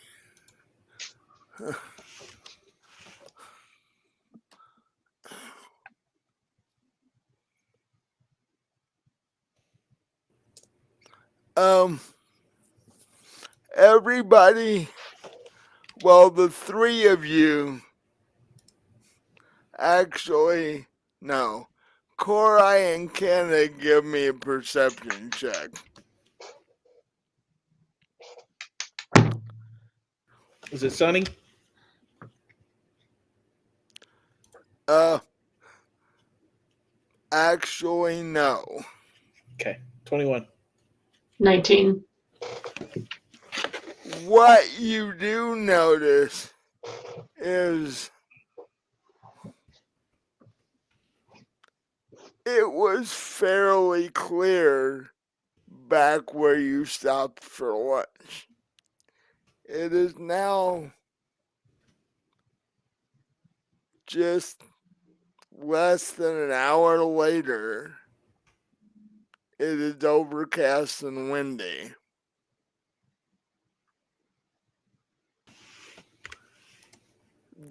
Um, everybody, well, the three of you actually, no. Corai and Kenna give me a perception check. Is it sunny? Uh, actually, no. Okay, 21. 19. What you do notice is it was fairly clear back where you stopped for lunch. It is now just less than an hour later. It is overcast and windy.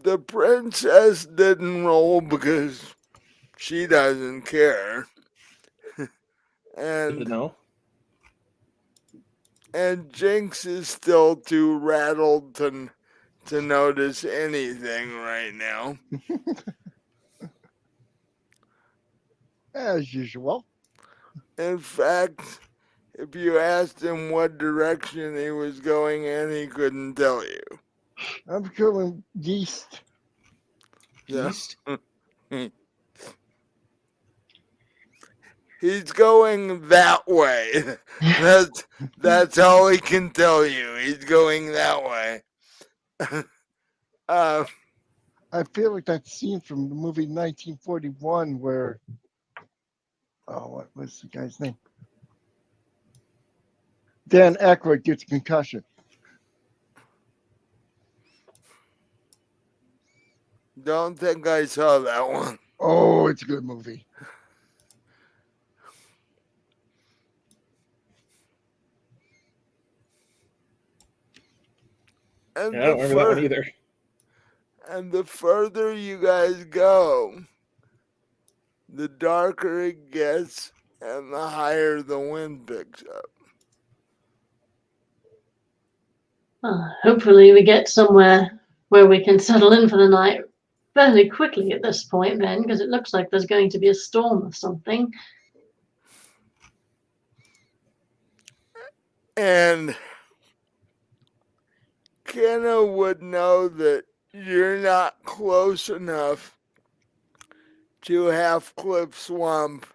The princess didn't roll because she doesn't care. Good to And know. and Jinx is still too rattled to notice anything right now. As usual. In fact, if you asked him what direction he was going in, he couldn't tell you. I'm going east. So, East? he's going that way. That's all he can tell you. He's going that way. uh, I feel like that scene from the movie 1941 where, oh, what was the guy's name? Dan Aykroyd gets a concussion. don't think I saw that one. Oh, it's a good movie. And Yeah, I don't remember that one either. and the further you guys go, the darker it gets and the higher the wind picks up. Hopefully we get somewhere where we can settle in for the night fairly quickly at this point then, because it looks like there's going to be a storm or something. And Kenna would know that you're not close enough to Half Cliff Swamp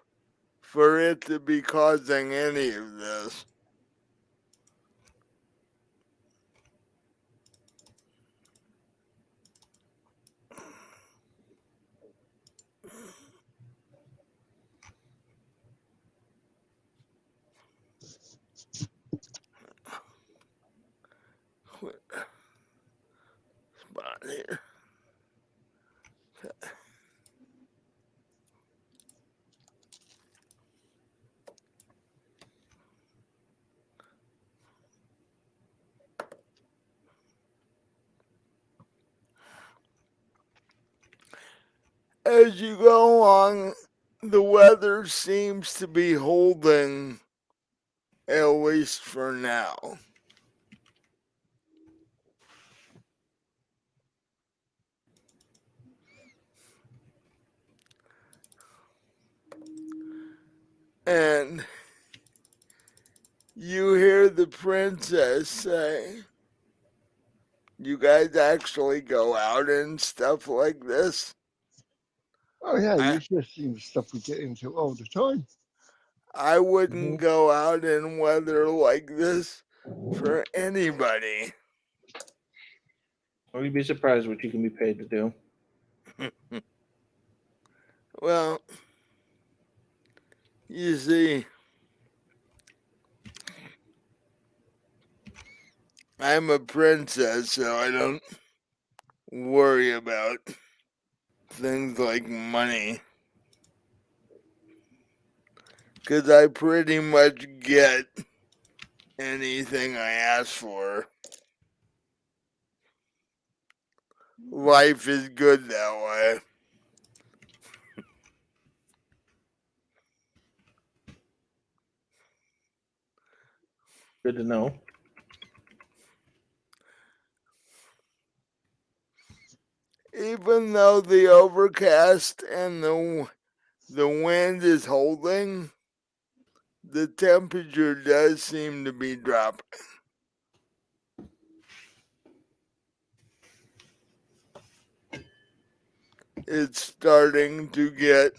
for it to be causing any of this. Spot here. As you go along, the weather seems to be holding, at least for now. And you hear the princess say, you guys actually go out and stuff like this? Oh, yeah, I, you should have seen the stuff we get into all the time. I wouldn't go out in weather like this for anybody. Well, you'd be surprised what you can be paid to do. Well, you see, I'm a princess, so I don't worry about things like money. Because I pretty much get anything I ask for. Life is good that way. Good to know. Even though the overcast and the wind is holding, the temperature does seem to be dropping. It's starting to get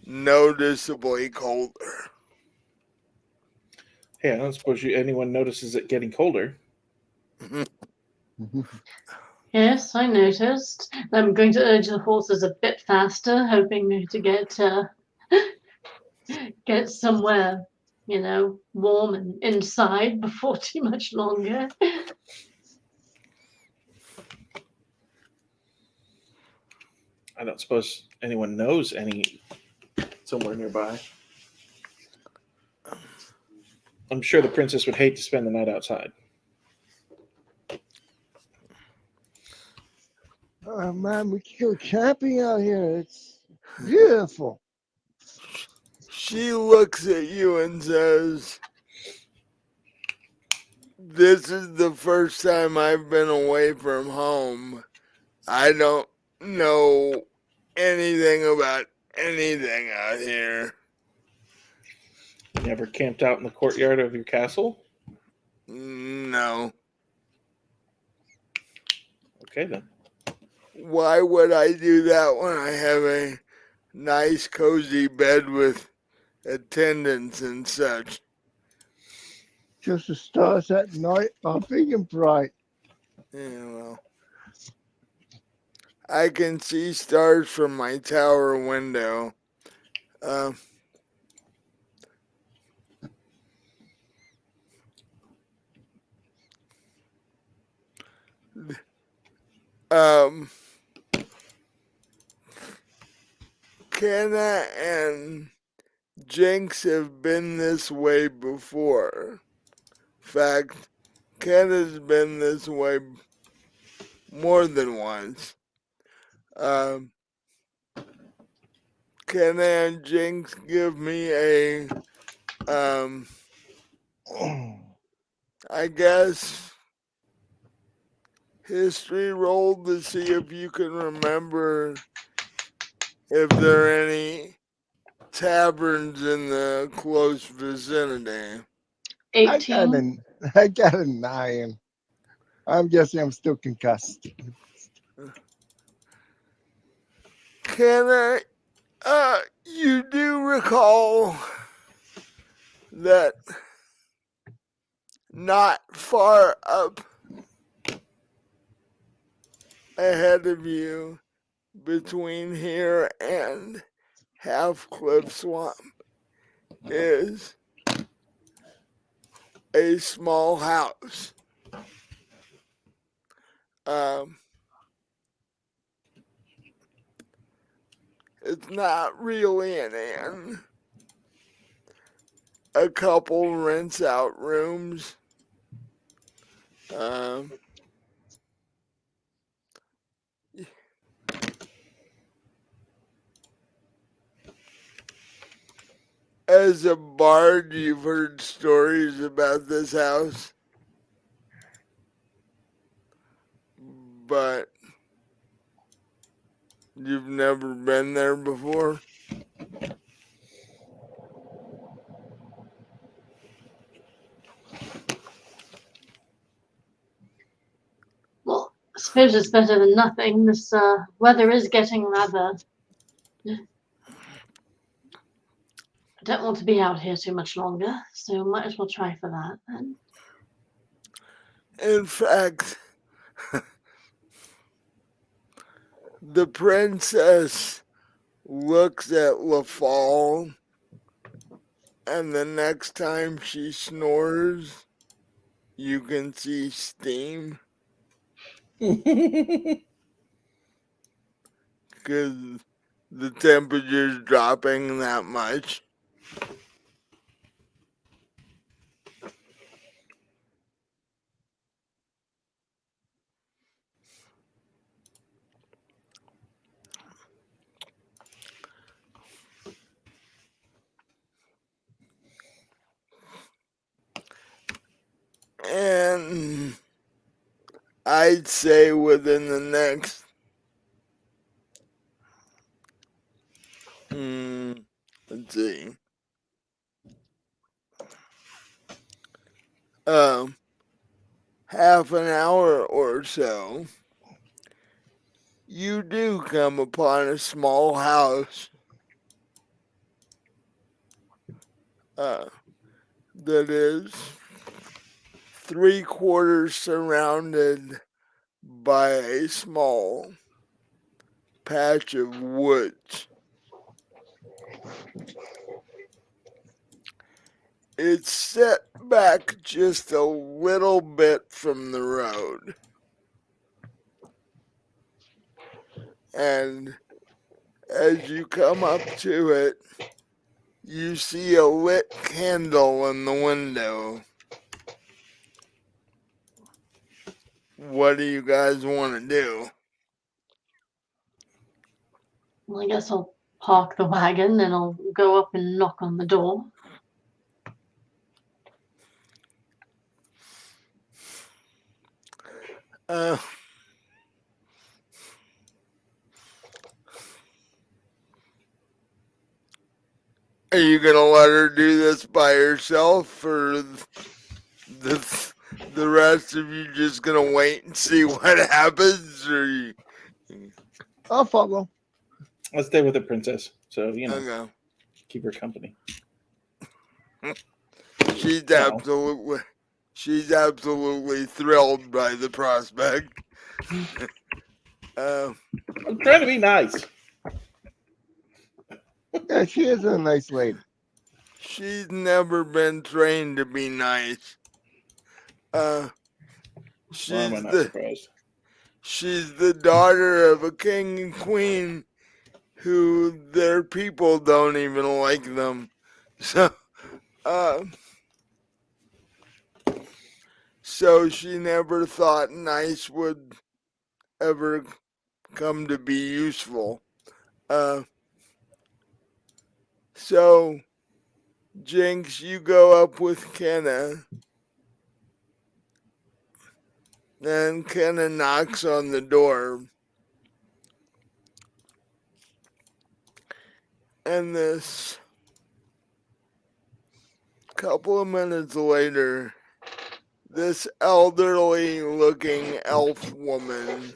noticeably colder. Hey, I don't suppose anyone notices it getting colder. Yes, I noticed. I'm going to urge the horses a bit faster, hoping to get somewhere, warm and inside before too much longer. I don't suppose anyone knows any somewhere nearby. I'm sure the princess would hate to spend the night outside. Oh, man, we can go camping out here. It's beautiful. She looks at you and says, this is the first time I've been away from home. I don't know anything about anything out here. You never camped out in the courtyard of your castle? No. Okay, then. Why would I do that when I have a nice, cozy bed with attendants and such? Because the stars at night are big and bright. Yeah, well, I can see stars from my tower window. Um, um, Kenna and Jinx have been this way before. In fact, Kenna's been this way more than once. Um, Kenna and Jinx give me a, I guess, history roll to see if you can remember if there are any taverns in the close vicinity. I got 18. an I got a 9. I'm guessing I'm still concussed. Kenna, you do recall that not far up ahead of you, between here and Half Cliff Swamp, is a small house. Um, it's not really an inn. A couple rents out rooms. Um, as a bard, you've heard stories about this house, but you've never been there before. Well, I suppose it's better than nothing. This weather is getting rather. I don't want to be out here too much longer, so might as well try for that then. In fact, the princess looks at LaFall, and the next time she snores, you can see steam because the temperature's dropping that much. And I'd say within the next, let's see, um, half an hour or so, you do come upon a small house that is 3/4 surrounded by a small patch of woods. It's set back just a little bit from the road. And as you come up to it, you see a lit candle in the window. What do you guys want to do? Well, I guess I'll park the wagon and I'll go up and knock on the door. Uh, are you gonna let her do this by herself, or the rest of you just gonna wait and see what happens? Or you, I'll follow. I'll stay with the princess, so okay, keep her company. she's No, absolutely she's absolutely thrilled by the prospect. Uh, I'm trying to be nice. Yeah, she is a nice lady. she's never been trained to be nice. Uh, Why am I she's not the surprised? she's the daughter of a king and queen who their people don't even like them. So, uh, so she never thought nice would ever come to be useful. Uh, so Jinx, you go up with Kenna, then Kenna knocks on the door, and this couple of minutes later, this elderly looking elf woman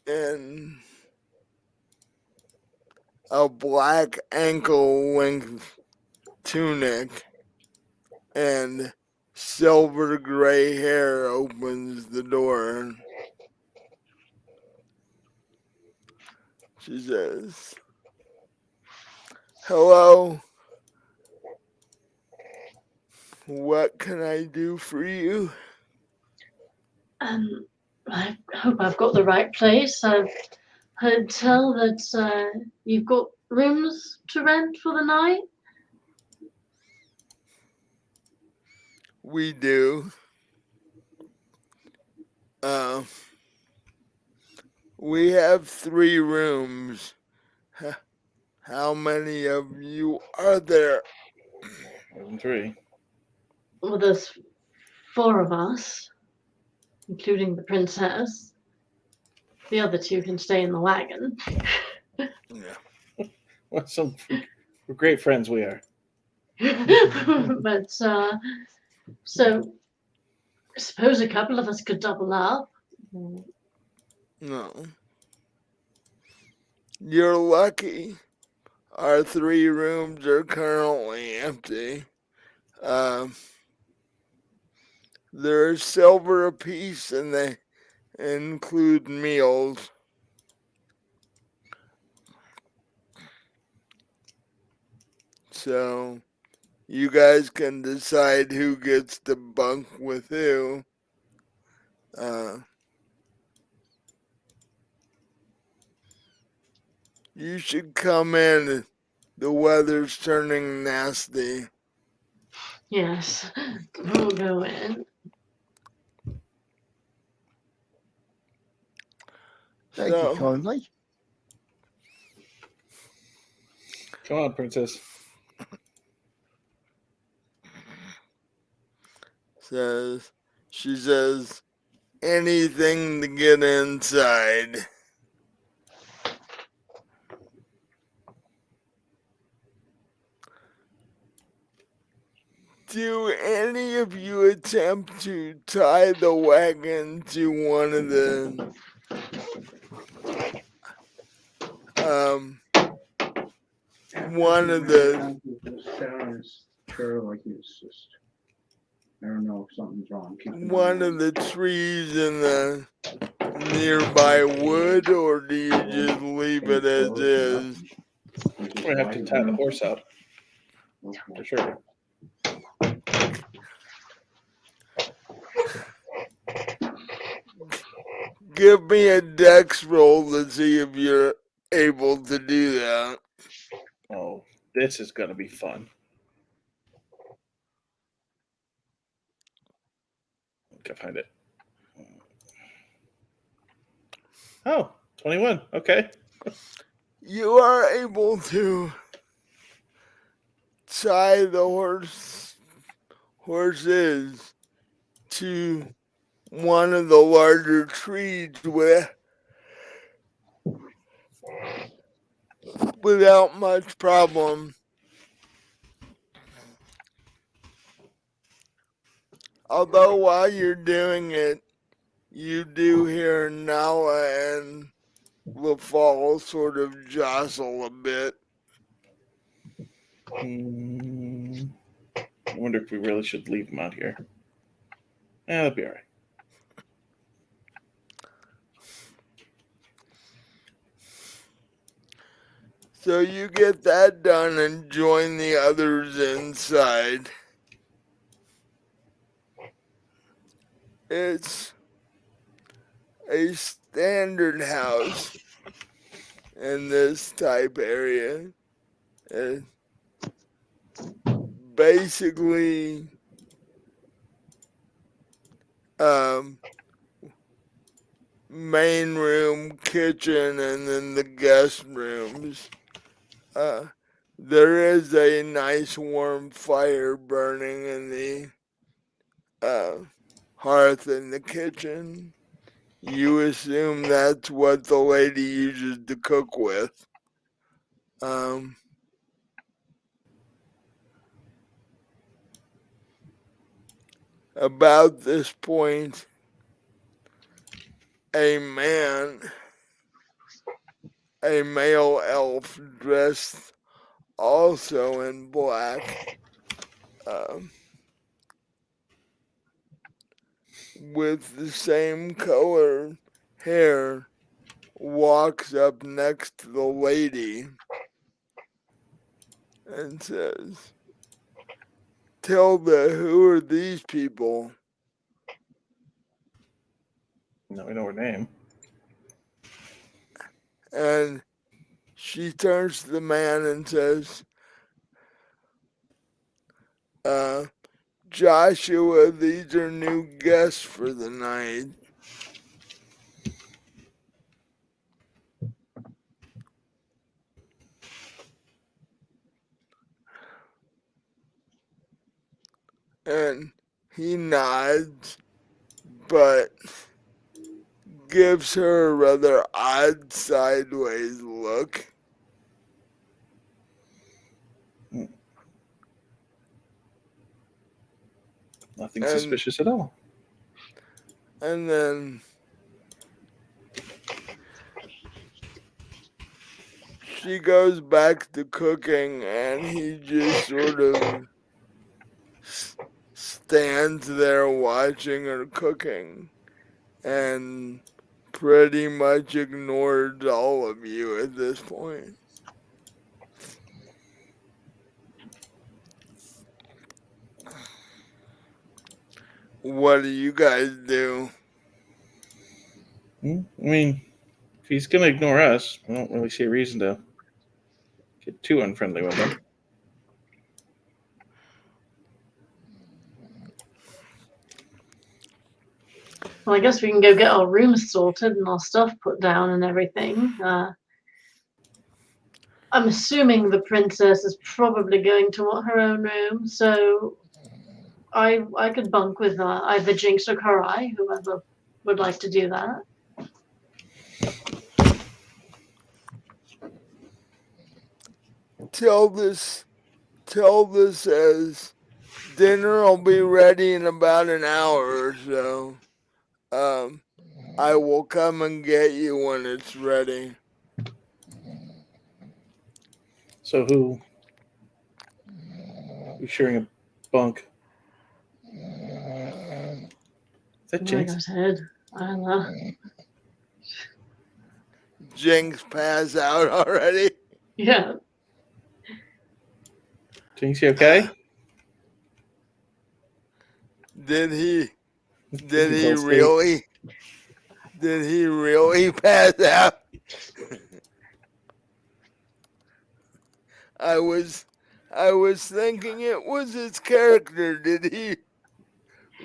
in a black ankle length tunic and silver gray hair opens the door. She says, "Hello, what can I do for you?" I hope I've got the right place. I've heard tell that you've got rooms to rent for the night. We do. Uh, we have 3 rooms. How many of you are there? More than 3. Well, there's 4 of us, including the princess. The other 2 can stay in the wagon. Yeah. Well, we're great friends. We are. But so I suppose a couple of us could double up. No. You're lucky. Our 3 rooms are currently empty. Um, they're silver apiece and they include meals. So you guys can decide who gets to bunk with who. Uh, you should come in. The weather's turning nasty. Yes, we'll go in. Thank you, So, kindly. Come on, princess. she says, anything to get inside. Do any of you attempt to tie the wagon to one of the um one of the Sure, like he's just, I don't know if something's wrong. Keep an eye one on of him. the trees in the nearby wood, or do you just leave it as is? We have to tie the horse up for sure. Give me a dex roll to see if you're able to do that. Oh, this is gonna be fun. I can find it. Oh, 21. Okay. You are able to tie the horses to one of the larger trees without much problem. Although while you're doing it, you do hear Nala and LaFall sort of jostle a bit. I wonder if we really should leave him out here. That'll be all right. So you get that done and join the others inside. It's a standard house in this type area. It's basically main room, kitchen, and then the guest rooms. There is a nice warm fire burning in the hearth in the kitchen. You assume that's what the lady uses to cook with. About this point, a male elf dressed also in black, with the same color hair, walks up next to the lady and says, "Tilda, who are these people?" Now we know her name. And she turns to the man and says, "Joshua, these are new guests for the night." And he nods, but gives her a rather odd sideways look. Nothing And- suspicious at all. And then she goes back to cooking, and he just sort of stands there watching her cooking and pretty much ignores all of you at this point. What do you guys do? I mean, if he's going to ignore us, I don't really see a reason to get too unfriendly with him. Well, I guess we can go get our rooms sorted and our stuff put down and everything. I'm assuming the princess is probably going to want her own room, so I could bunk with either Jinx or Karai, whoever would like to do that. Tilda says dinner will be ready in about an hour or so. I will come and get you when it's ready. So who's sharing a bunk? Is that Jinx? Jinx head. I'll, Jinx pass out already. yeah. Jinx, you okay? Did he He's all asleep. Did he really pass out? I was thinking it was his character. Did he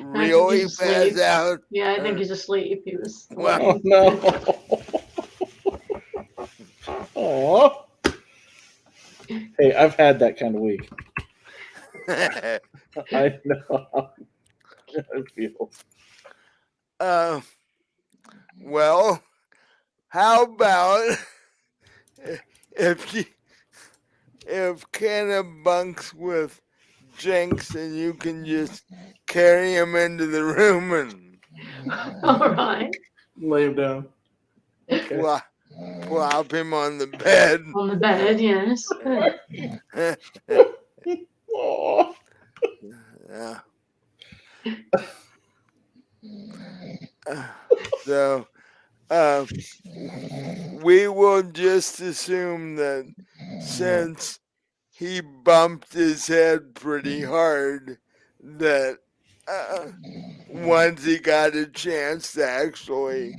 really he's pass asleep. out? Yeah, I think he's asleep. He was. Wow. Oh, no. Aw. Hey, I've had that kind of week. I know how it feels. Well, how about if you, if Kenna bunks with Jinx and you can just carry him into the room and All right. Lay him down. Okay. plop him on the bed. On the bed, yes. Aw. Yeah. So, we will just assume that since he bumped his head pretty hard, that once he got a chance to actually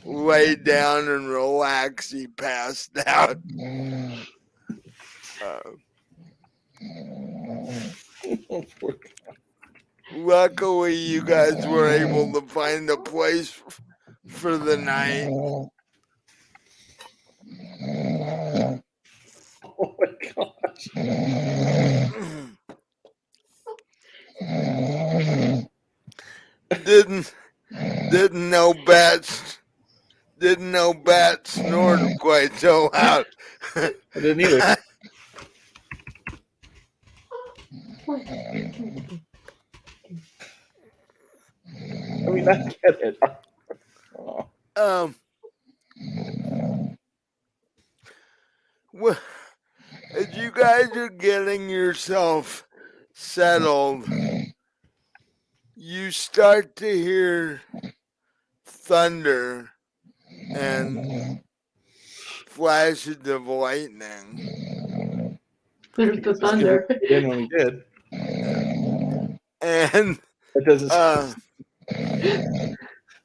lay down and relax, he passed out. Oh, poor guy. Luckily, you guys were able to find a place for the night. Oh my gosh. Didn't know bats snored quite so loud. I didn't either. I mean, I get it. Oh. Well, as you guys are getting yourself settled, you start to hear thunder and flashes of lightning. There's the Let's see if we thunder. can get in when we did. And It doesn't.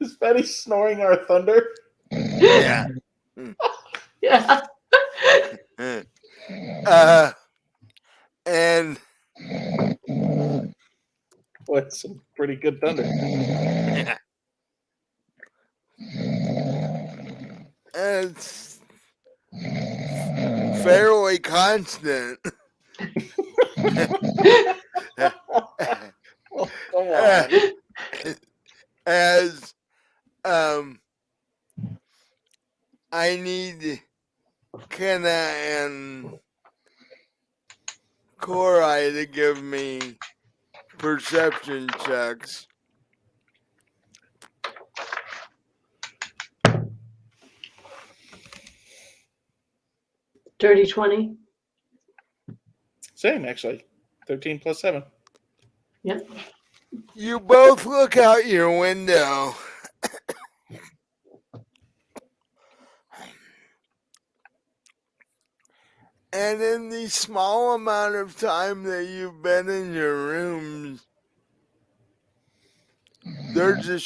Is Betty snoring our thunder? yeah. Yeah. And What, some pretty good thunder. it's fairly constant. Oh, come on. As I need Kenna and Korai to give me perception checks. Dirty 20. Same, actually. 13 plus 7. Yep. You both look out your window. And in the small amount of time that you've been in your rooms, there's a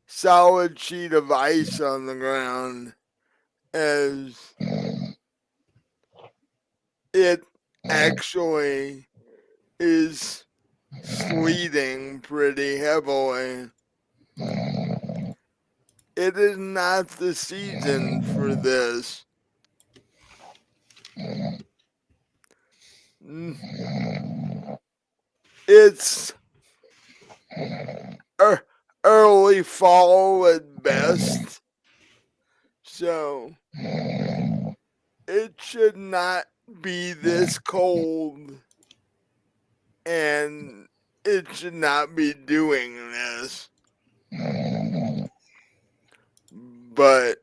solid sheet of ice on the ground as it actually is sleeting pretty heavily. It is not the season for this. It's early fall at best, so it should not be this cold, and it should not be doing this. But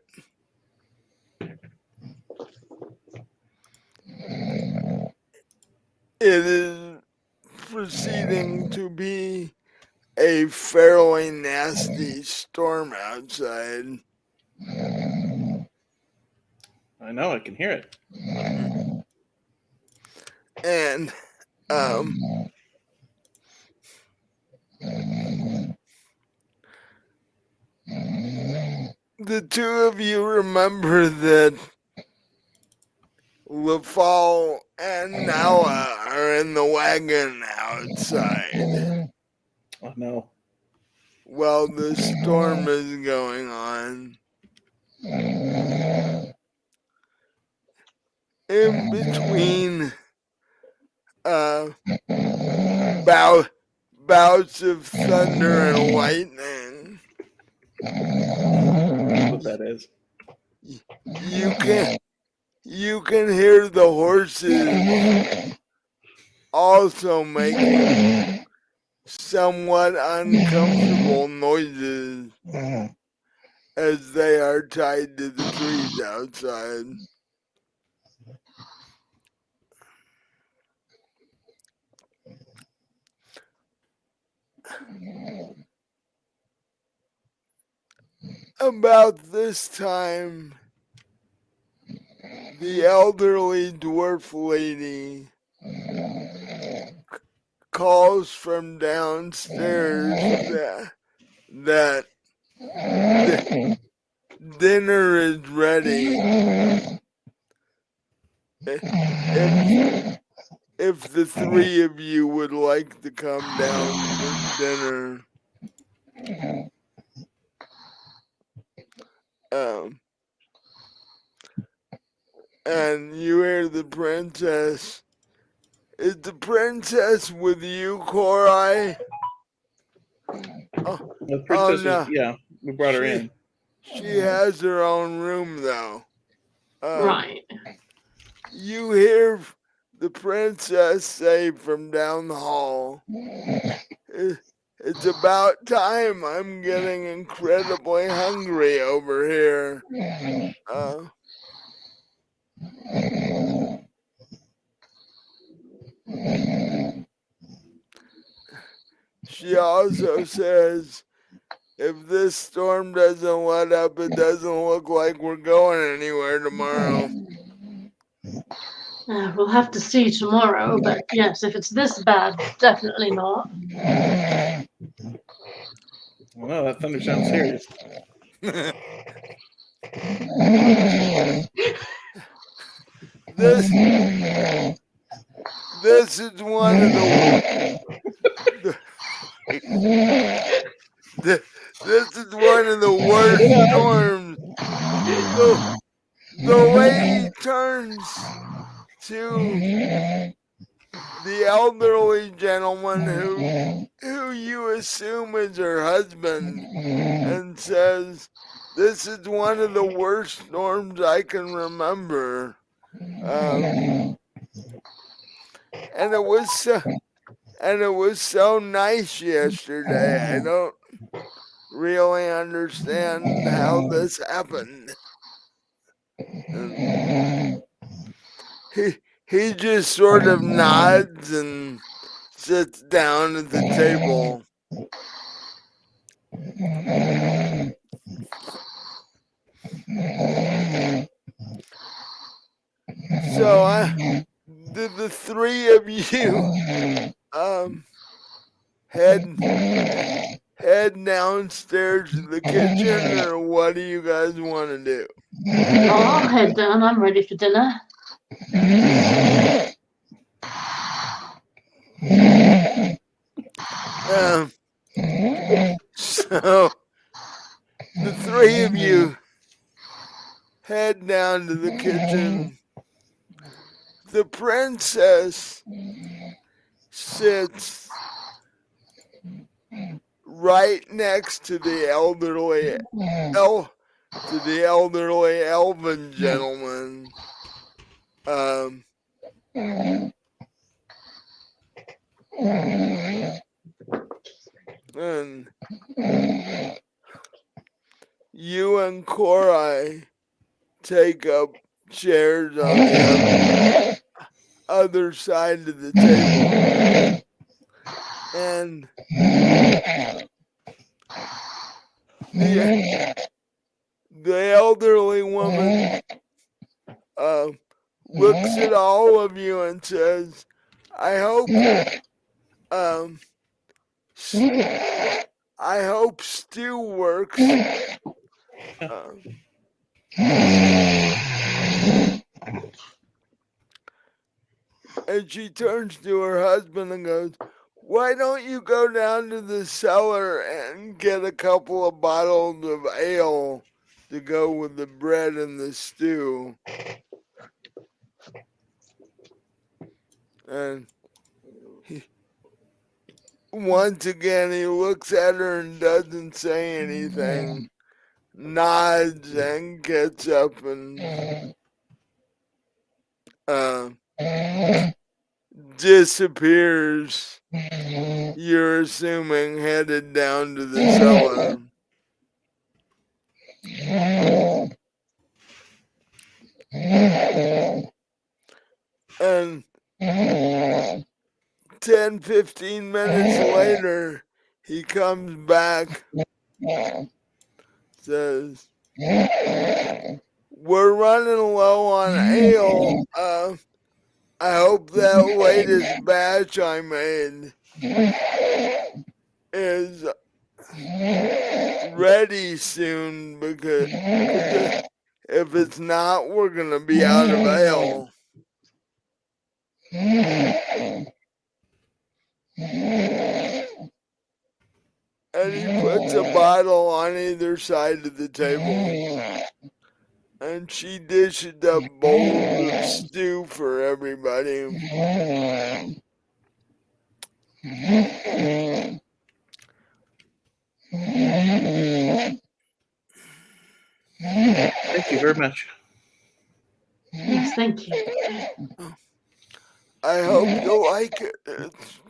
it is proceeding to be a fairly nasty storm outside. I know, I can hear it. And the two of you remember that LaFall and Nala are in the wagon outside Oh, no. while the storm is going on. In between bouts of thunder and lightning, That's what that is. You can hear the horses also making somewhat uncomfortable noises as they are tied to the trees outside. About this time, the elderly dwarf lady calls from downstairs that dinner is ready. If the three of you would like to come down for dinner. And you hear the princess. Is the princess with you, Korai? Oh, The oh princess is, no. yeah, we brought her in. She has her own room though. Right. You hear the princess say from down the hall, it's about time. I'm getting incredibly hungry over here. She also says, if this storm doesn't let up, it doesn't look like we're going anywhere tomorrow. We'll have to see tomorrow, but yes, if it's this bad, definitely not. Well, that thunder sounds serious. This is one of this is one of the worst storms. The lady turns to the elderly gentleman who you assume is her husband and says, "This is one of the worst storms I can remember." And it was so nice yesterday. I don't really understand how this happened. And he just sort of nods and sits down at the table. So did the three of you head downstairs to the kitchen, or what do you guys want to do? I'll head down. I'm ready for dinner. So the three of you head down to the kitchen. The princess sits right next to the elderly elven gentleman. And you and Korai take up chairs on the other side of the table. And the elderly woman looks at all of you and says, I hope stew works. And she turns to her husband and goes, why don't you go down to the cellar and get a couple of bottles of ale to go with the bread and the stew? And once again, he looks at her and doesn't say anything, nods and gets up and uh, disappears. You're assuming headed down to the cellar. And 10-15 minutes later, he comes back, says, "We're running low on ale. I hope that latest batch I made is ready soon because if it's not, we're gonna be out of ale." And he puts a bottle on either side of the table. And she dishes up bowls of stew for everybody. Thank you very much. Yes, thank you. I hope you like it. It's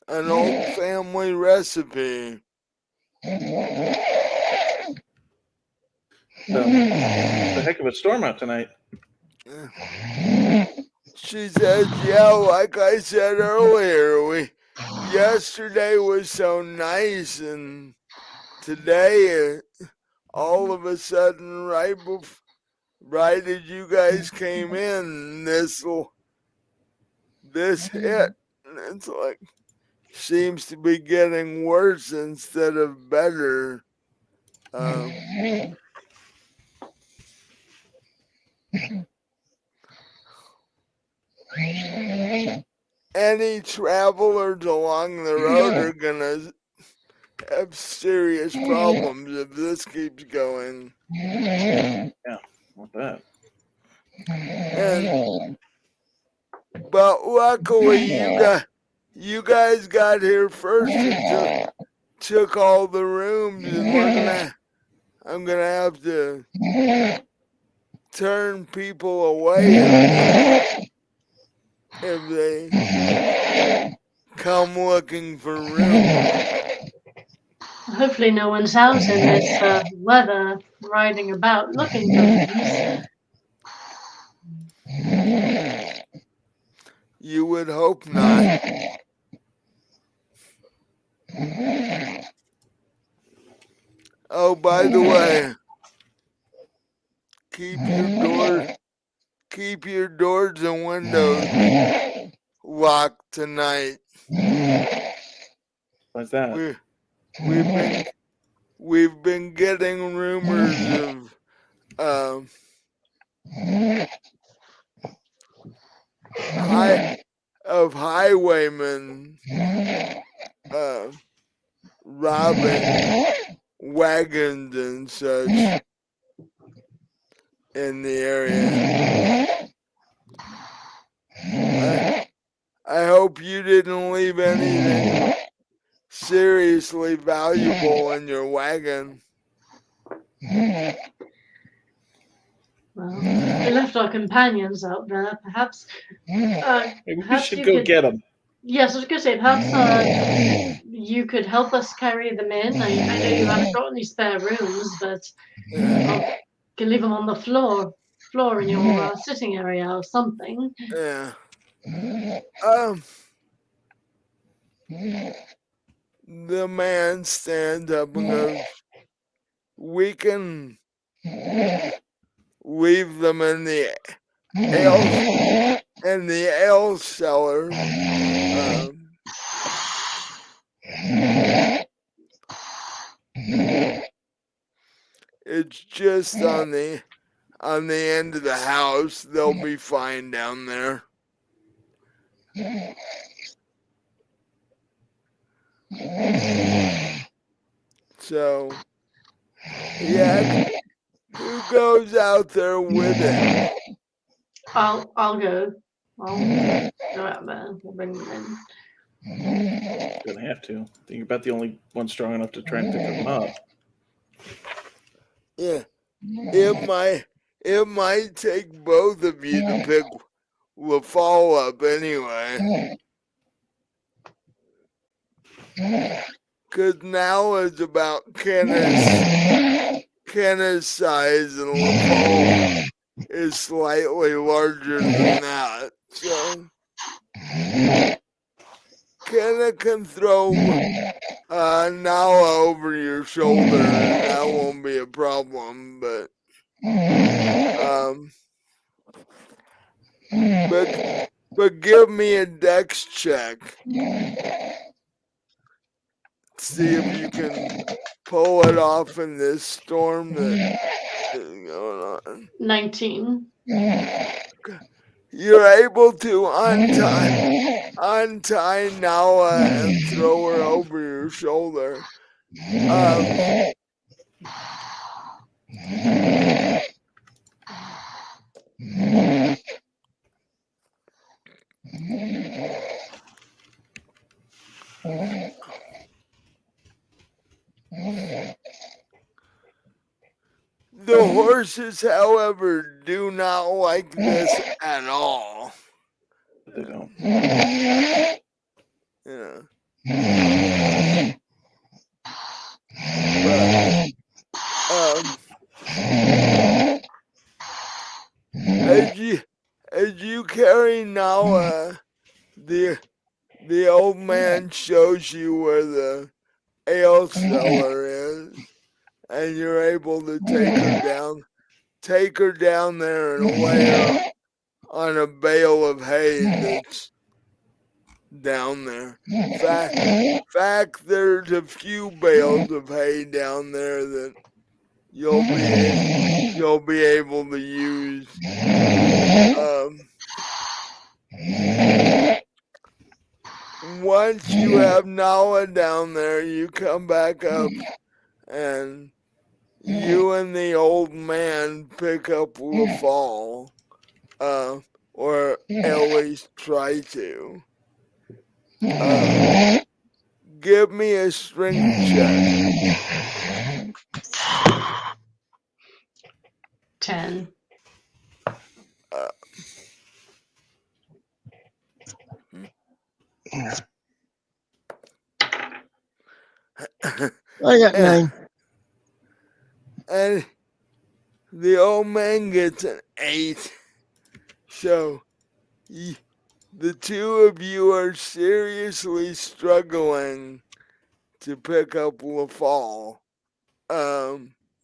an old family recipe. So, it's a heck of a storm out tonight. She says, "Yeah, like I said earlier, yesterday was so nice, and today, all of a sudden, right as you guys came in, this hit, and it's like seems to be getting worse instead of better." Any travelers along the road are gonna have serious problems if this keeps going. Yeah, not bad. But luckily, you guys got here first and took all the rooms, and I'm gonna have to turn people away if they come looking for rooms. Hopefully no one's out in this weather riding about looking for rooms. You would hope not. Oh, by the way, keep your doors and windows locked tonight. What's that? We've been getting rumors of highwaymen robbing wagons and such in the area. I hope you didn't leave anything seriously valuable in your wagon. Well, we left our companions out there. Perhaps, Maybe we perhaps should you go could. get them. Yes, I was going to say, perhaps you could help us carry them in. I know you haven't got any spare rooms, but you can leave them on the floor in your sitting area or something. Yeah. The man stands up and goes, "We can leave them in the ale cellar. It's just on the end of the house. They'll be fine down there." So, yeah, who goes out there with it? I'll go. I'll go out there. We'll bring them in. Gonna have to. I think you're about the only one strong enough to try and pick him up. Yeah, it might take both of you to pick LaFall up anyway. Cause now it's about Kenna's size, and LaFall is slightly larger than that. So Kenna can throw Nala over your shoulder, and that won't be a problem. But but give me a dex check. See if you can pull it off in this storm that is going on. 19. You're able to untie Nala and throw her over your shoulder. The horses, however, do not like this at all. They don't. Yeah. But as you carry Nala, the old man shows you where the ale cellar is, and you're able to take her down there and lay her on a bale of hay that's down there. Fact, there's a few bales of hay down there that you'll be able to use. Once you have Nala down there, you come back up, and you and the old man pick up LaFall, or at least try to. Give me a strength check. 10. I got 9. And the old man gets an 8. So the two of you are seriously struggling to pick up LaFall. Oh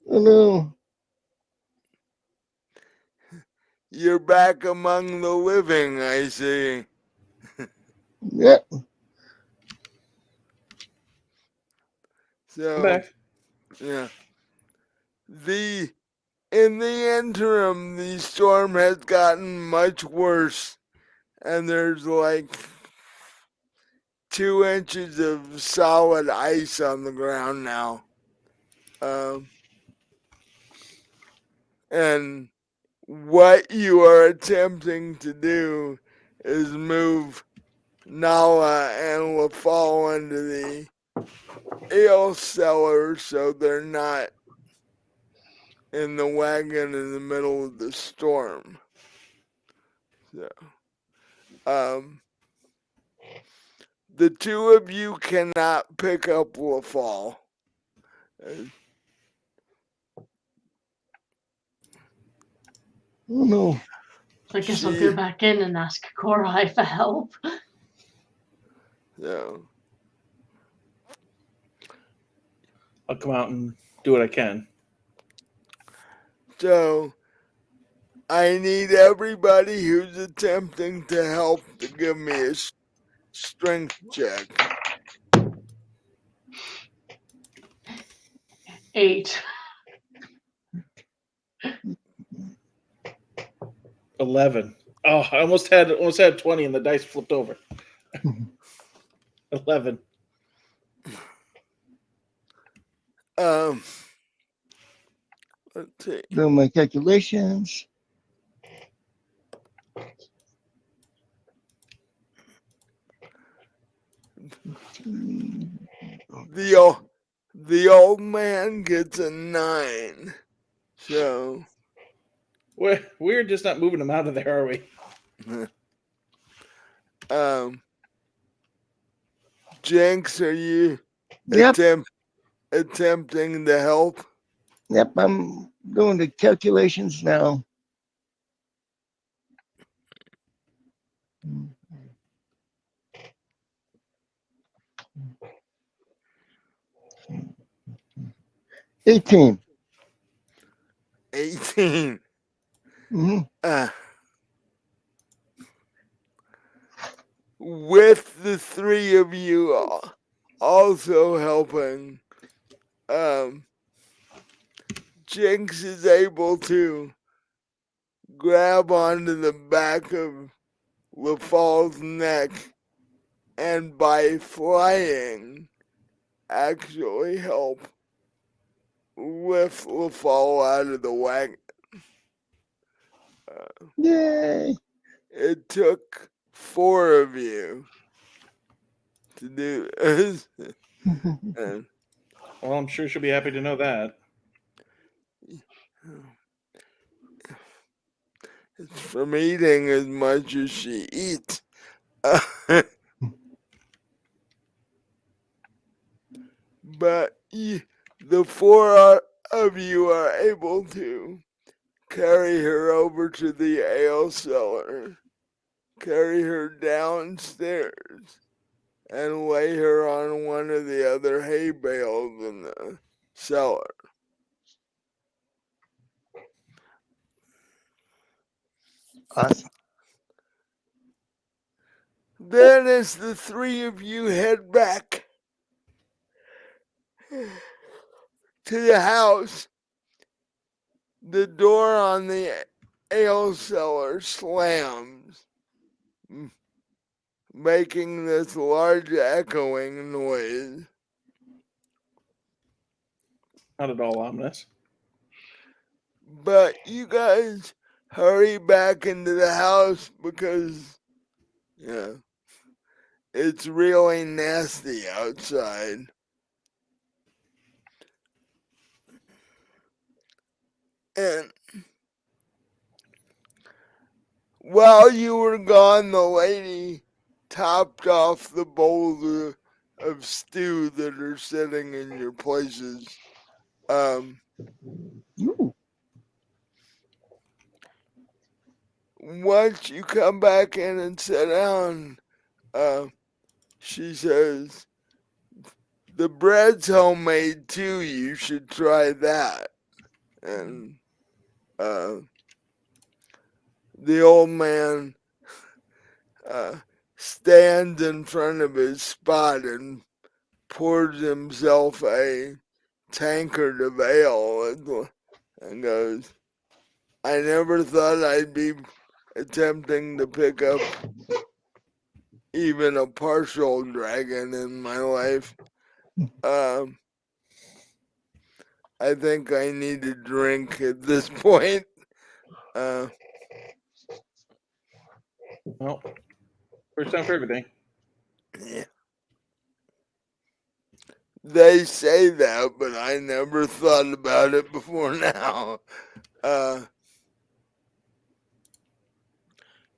no. You're back among the living, I see. Yep. I'm So, back. yeah. In the interim, the storm has gotten much worse, and there's like 2 inches of solid ice on the ground now. And what you are attempting to do is move Nala and LaFall into the ale cellar so they're not in the wagon in the middle of the storm. So, the two of you cannot pick up LaFall. Oh no. I guess I'll go back in and ask Korai for help. So, I'll come out and do what I can. so I need everybody who's attempting to help to give me a strength check. 8. 11. Oh, I almost had 20 and the dice flipped over. 11. Let's see. Doing my calculations. the old man gets a 9. So We're just not moving them out of there, are we? um Jenks, are you Yep, attempting to help? yep. I'm doing the calculations now. Mm, 18. 18. Mm-hmm. Uh, with the three of you also helping, um, Jinx is able to grab onto the back of LaFall's neck and by flying actually help lift LaFall out of the wagon. Yay. It took 4 of you to do this. And Well, I'm sure she'll be happy to know that. it's from eating as much as she eats. But the 4 of you are able to carry her over to the ale cellar, carry her downstairs, and lay her on one of the other hay bales in the cellar. Awesome. Then, as the 3 of you head back to the house, the door on the ale cellar slams, making this large echoing noise. Not at all ominous. But you guys hurry back into the house because, yeah, it's really nasty outside. And while you were gone, the lady topped off the bowls of stew that are sitting in your places. Ooh. Once you come back in and sit down, she says, "The bread's homemade too. You should try that." And uh, the old man stands in front of his spot and pours himself a tankard of ale and goes, "I never thought I'd be attempting to pick up even a partial dragon in my life. Um, I think I need a drink at this point." Uh, Well, first time for everything. yeah. They say that, but I never thought about it before now. Uh,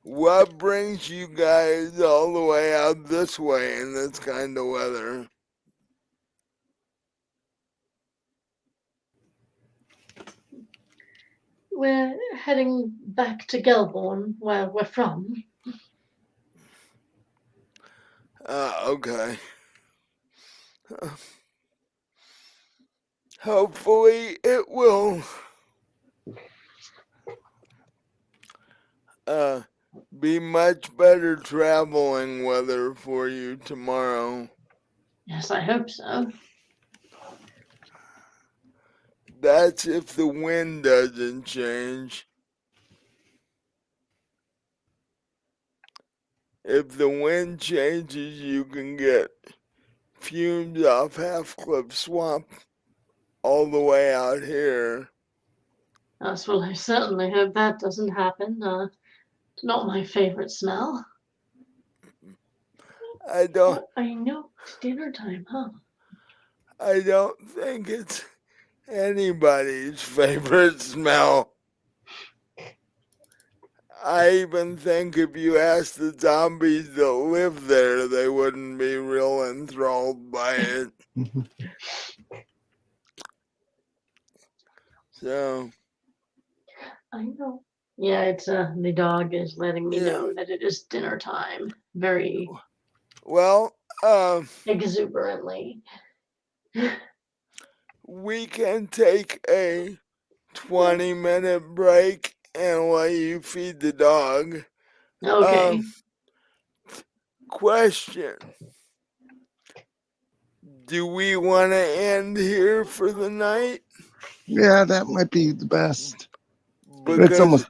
what brings you guys all the way out this way in this kind of weather? We're heading back to Gelborn, where we're from. Okay. Hopefully it will uh, be much better traveling weather for you tomorrow. Yes, I hope so. That's if the wind doesn't change. If the wind changes, you can get fumes off Half Cliff Swamp all the way out here. Yes, well, I certainly hope that doesn't happen. Not my favorite smell. I don't. I know it's dinner time, huh? I don't think it's anybody's favorite smell. I even think if you asked the zombies that live there, they wouldn't be real enthralled by it. So, I know. Yeah, it's the dog is letting me yeah. know that it is dinner time. Very Well, exuberantly. we can take a 20-minute break and let you feed the dog. Okay. Question. Do we want to end here for the night? Yeah, that might be the best. It's Because, almost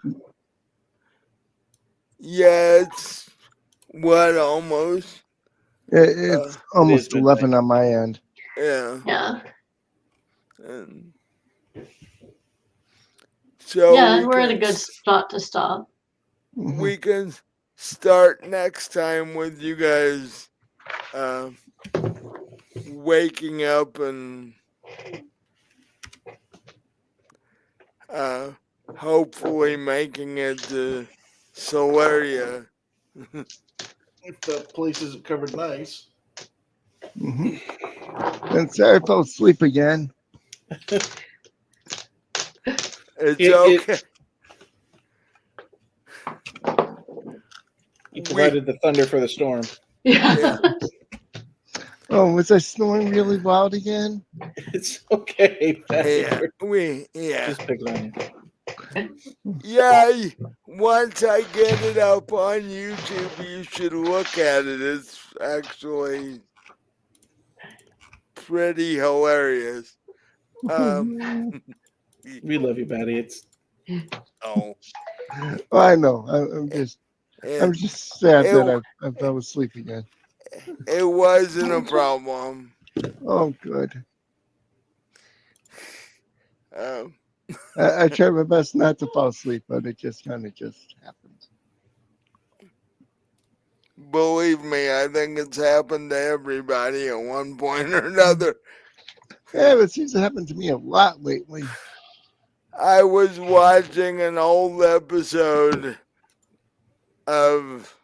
yeah, it's what almost? it's It is almost midnight. 11 on my end. Yeah. Yeah. And so Yeah, and we're at a good spot to stop. we can start next time with you guys uh, waking up and uh, hopefully making it to Solaria. If the place isn't covered nice. Mhm. And sorry, I fell asleep again. It's It okay. You We provided the thunder for the storm. Yeah. yeah Oh, was I snoring really loud again? It's okay, Patty. yeah we yeah Just picking on you. yeah. Once I get it up on YouTube, you should look at it. It's actually pretty hilarious. Um, We love you, Patty. It's oh, I know. I'm it, just sad that it I fell asleep again. it wasn't a problem. Oh, good. Um, I tried my best not to fall asleep, but it just kind of just happened. Believe me, I think it's happened to everybody at one point or another. Yeah, it seems to happen to me a lot lately. I was watching an old episode of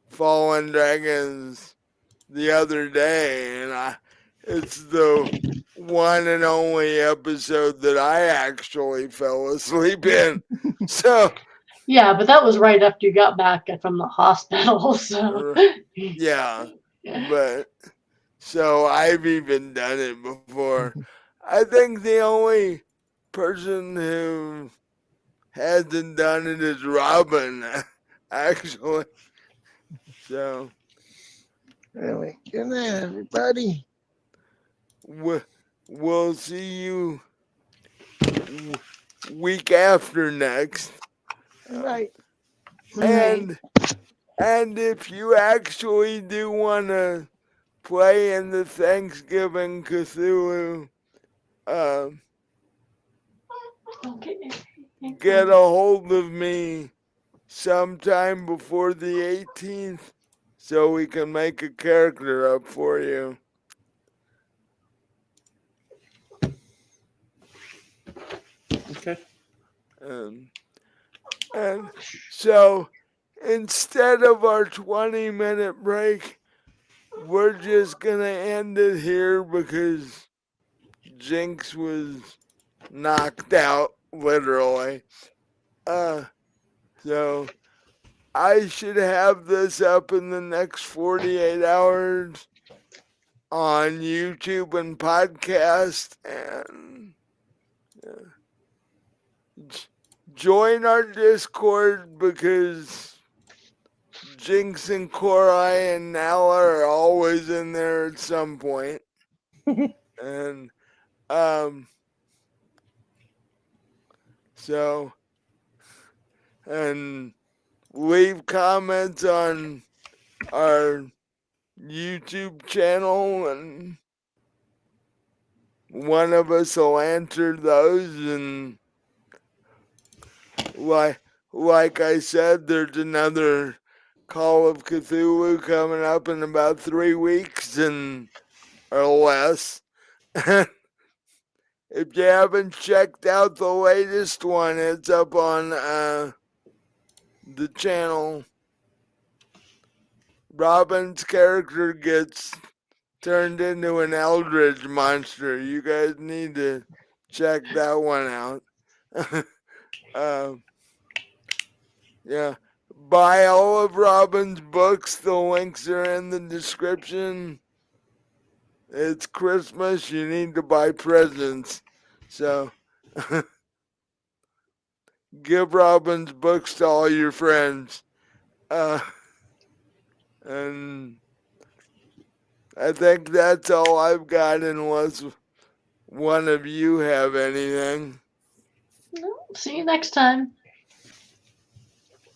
Fallen Dragons the other day, and it's the one and only episode that I actually fell asleep in. So, Yeah, but that was right after you got back from the hospital, so yeah, but so I've even done it before. I think the only person who hasn't done it is Robin, actually. So, Anyway, good night, everybody. we'll see you week after next. Good night. right. And and if you actually do want to play in the Thanksgiving Cthulhu, uh, Okay. get a hold of me sometime before the 18th so we can make a character up for you. okay. And, and so instead of our 20-minute break, we're just gonna end it here because Jinx was knocked out, literally. Uh, so I should have this up in the next 48 hours on YouTube and podcast, and join our Discord because Jinx and Korai and Nala are always in there at some point. And um so and leave comments on our YouTube channel and one of us will answer those. And like I said, there's another Call of Cthulhu coming up in about 3 weeks and or less. If you haven't checked out the latest one, it's up on the channel. Robin's character gets turned into an eldritch monster. You guys need to check that one out. Yeah. Buy all of Robin's books. The links are in the description. It's Christmas. You need to buy presents. So give Robin's books to all your friends. And I think that's all I've got, unless one of you have anything. No, see you next time.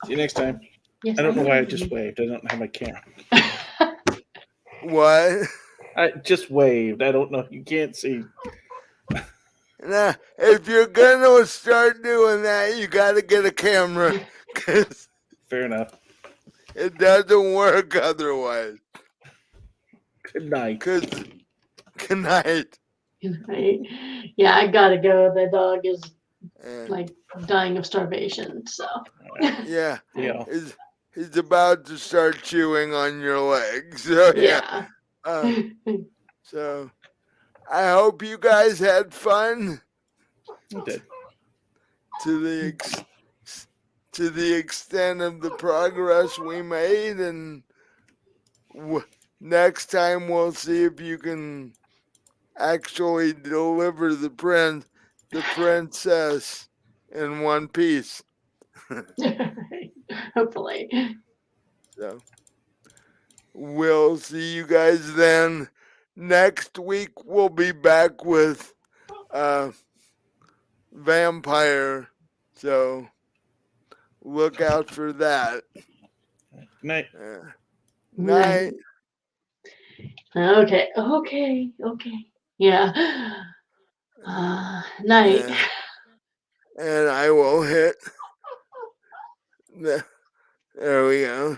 See you next time. Yes, I don't know why I am. just waved. I don't have my camera. What? I just waved. I don't know. You can't see. Nah, if you're gonna start doing that, you gotta get a camera, 'cause Fair enough. it doesn't work otherwise. Good night. 'Cause, good night. Right? Yeah, I gotta go. The dog is Yeah. like dying of starvation. So Yeah. Yeah. He's about to start chewing on your legs. So yeah. yeah. So I hope you guys had fun I did. to the extent of the progress we made, and next time we'll see if you can actually deliver the princess in one piece. Hopefully. So we'll see you guys then. Next week we'll be back with vampire. So look out for that. Good night. Night. Okay. Okay. Yeah. Night. Yeah. And I will hit. There we go.